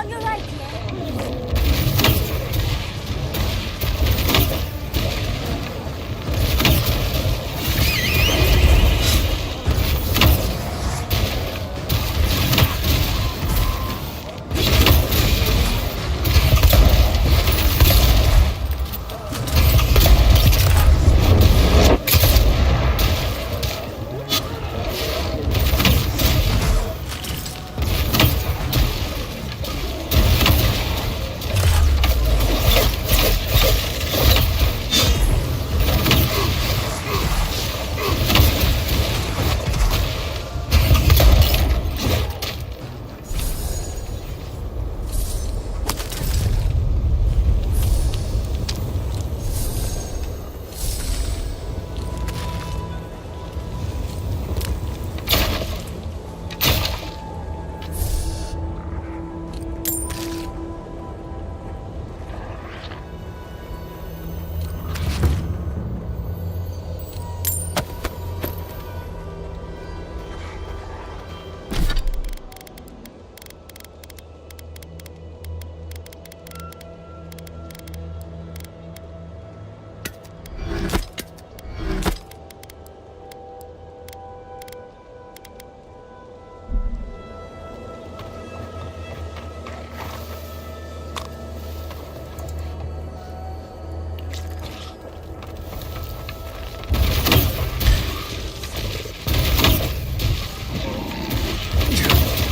On your right, yeah?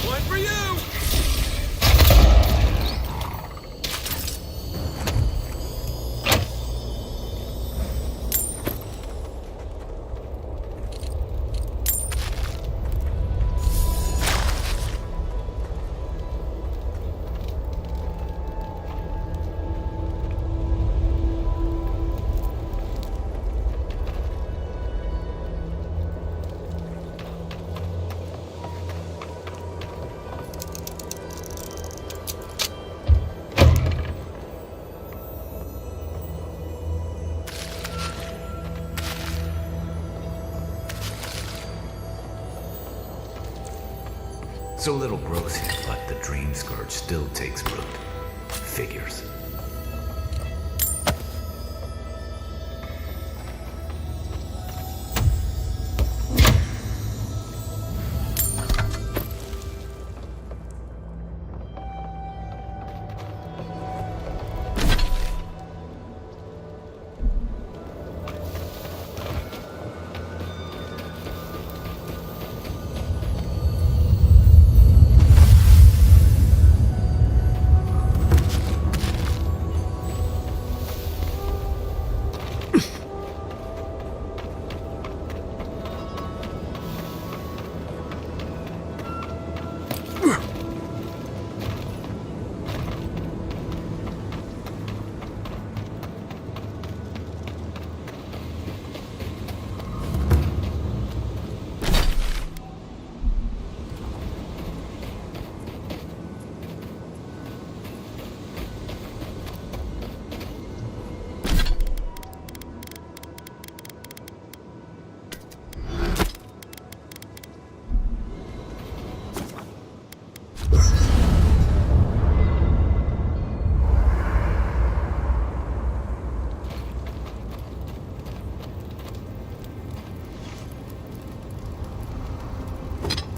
One for you! So little grows here, but the Dream Scourge still takes root. Figures.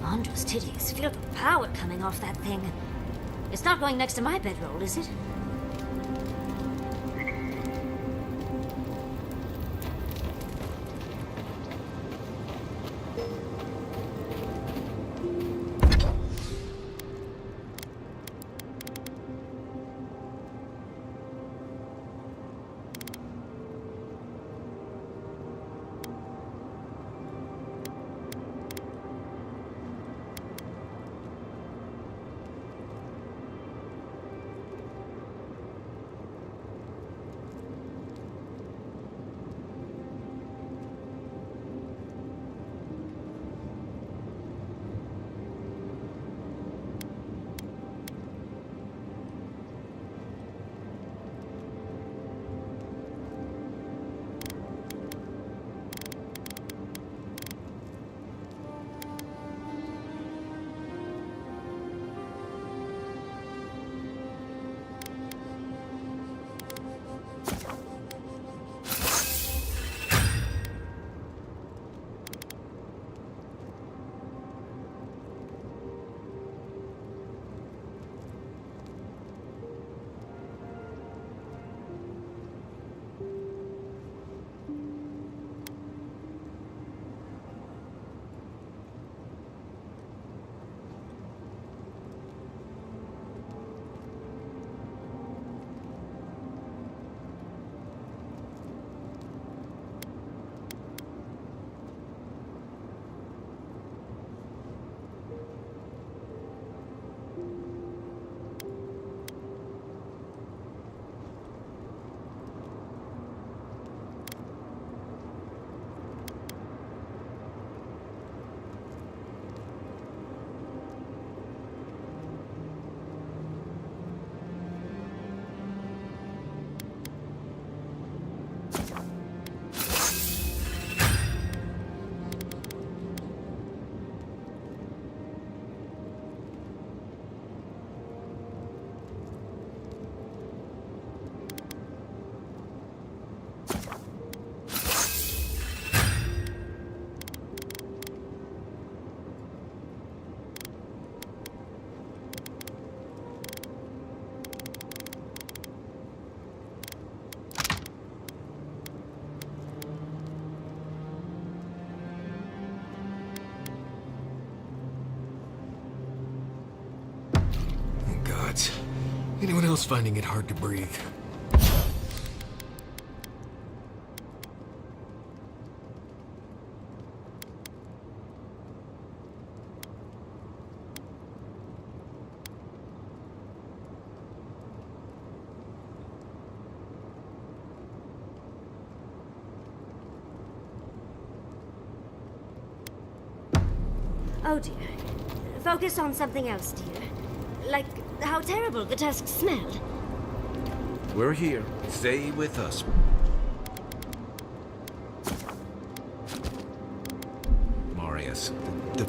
Andros titties, feel the power coming off that thing. It's not going next to my bedroll, is it? gods. Anyone else finding it hard to breathe? Oh dear. Focus on something else, dear. Like how terrible the tusks smell. We're here. Stay with us. Marius, the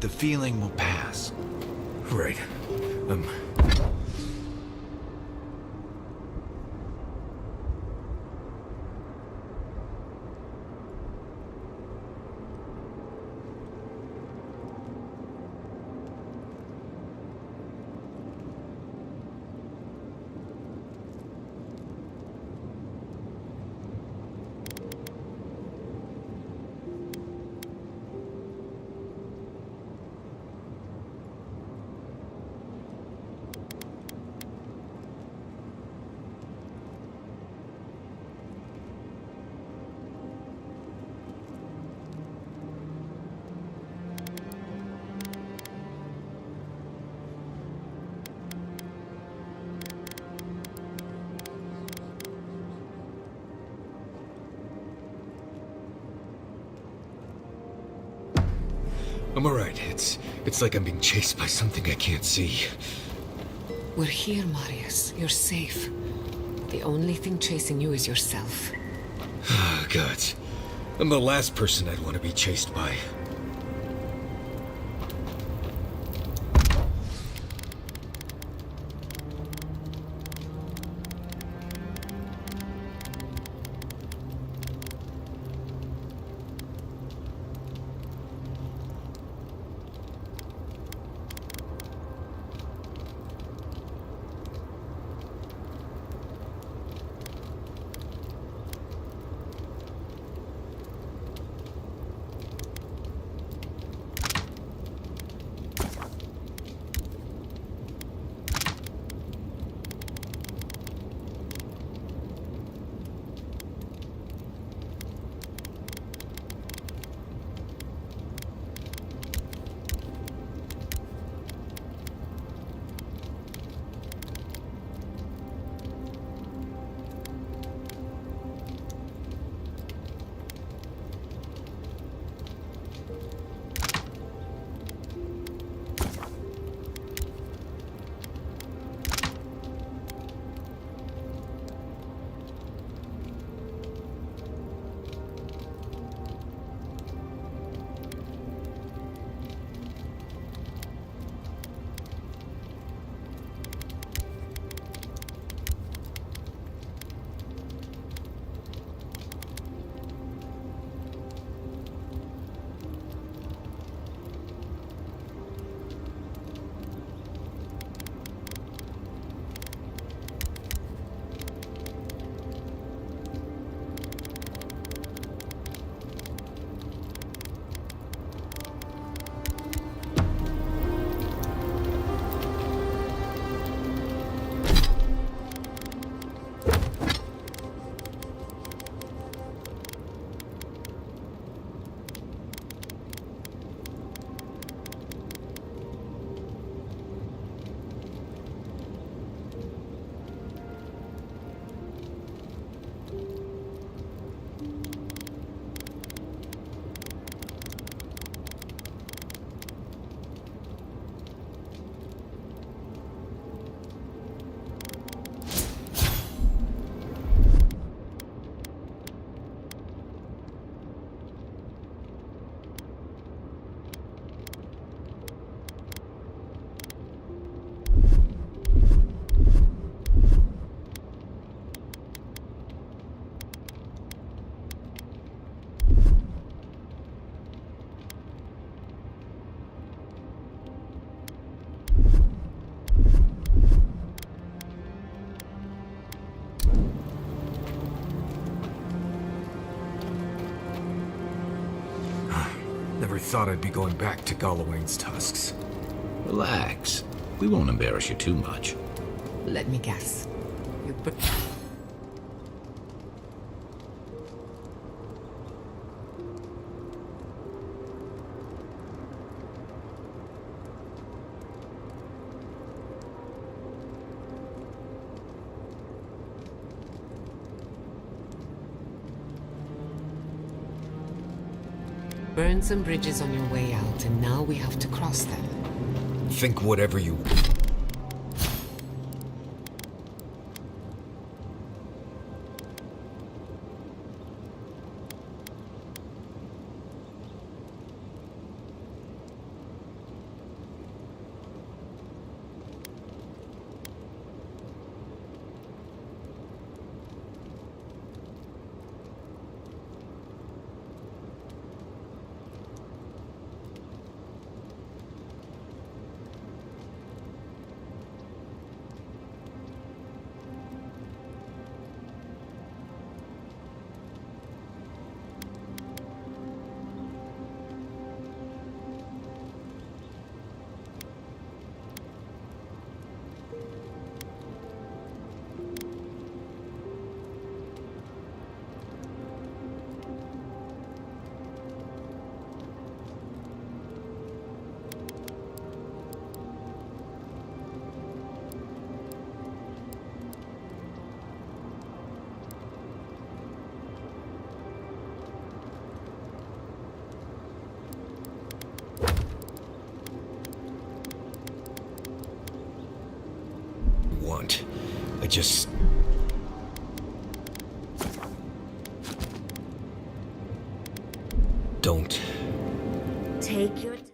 The feeling will pass. Right. I'm alright. It's like I'm being chased by something I can't see. We're here, Marius. You're safe. The only thing chasing you is yourself. Ah, gods. I'm the last person I'd want to be chased by. Never thought I'd be going back to Gallowayne's tusks. Relax. We won't embarrass you too much. Let me guess. You burned some bridges on your way out, and now we have to cross them. Think whatever you... want. I just... don't. Take your time.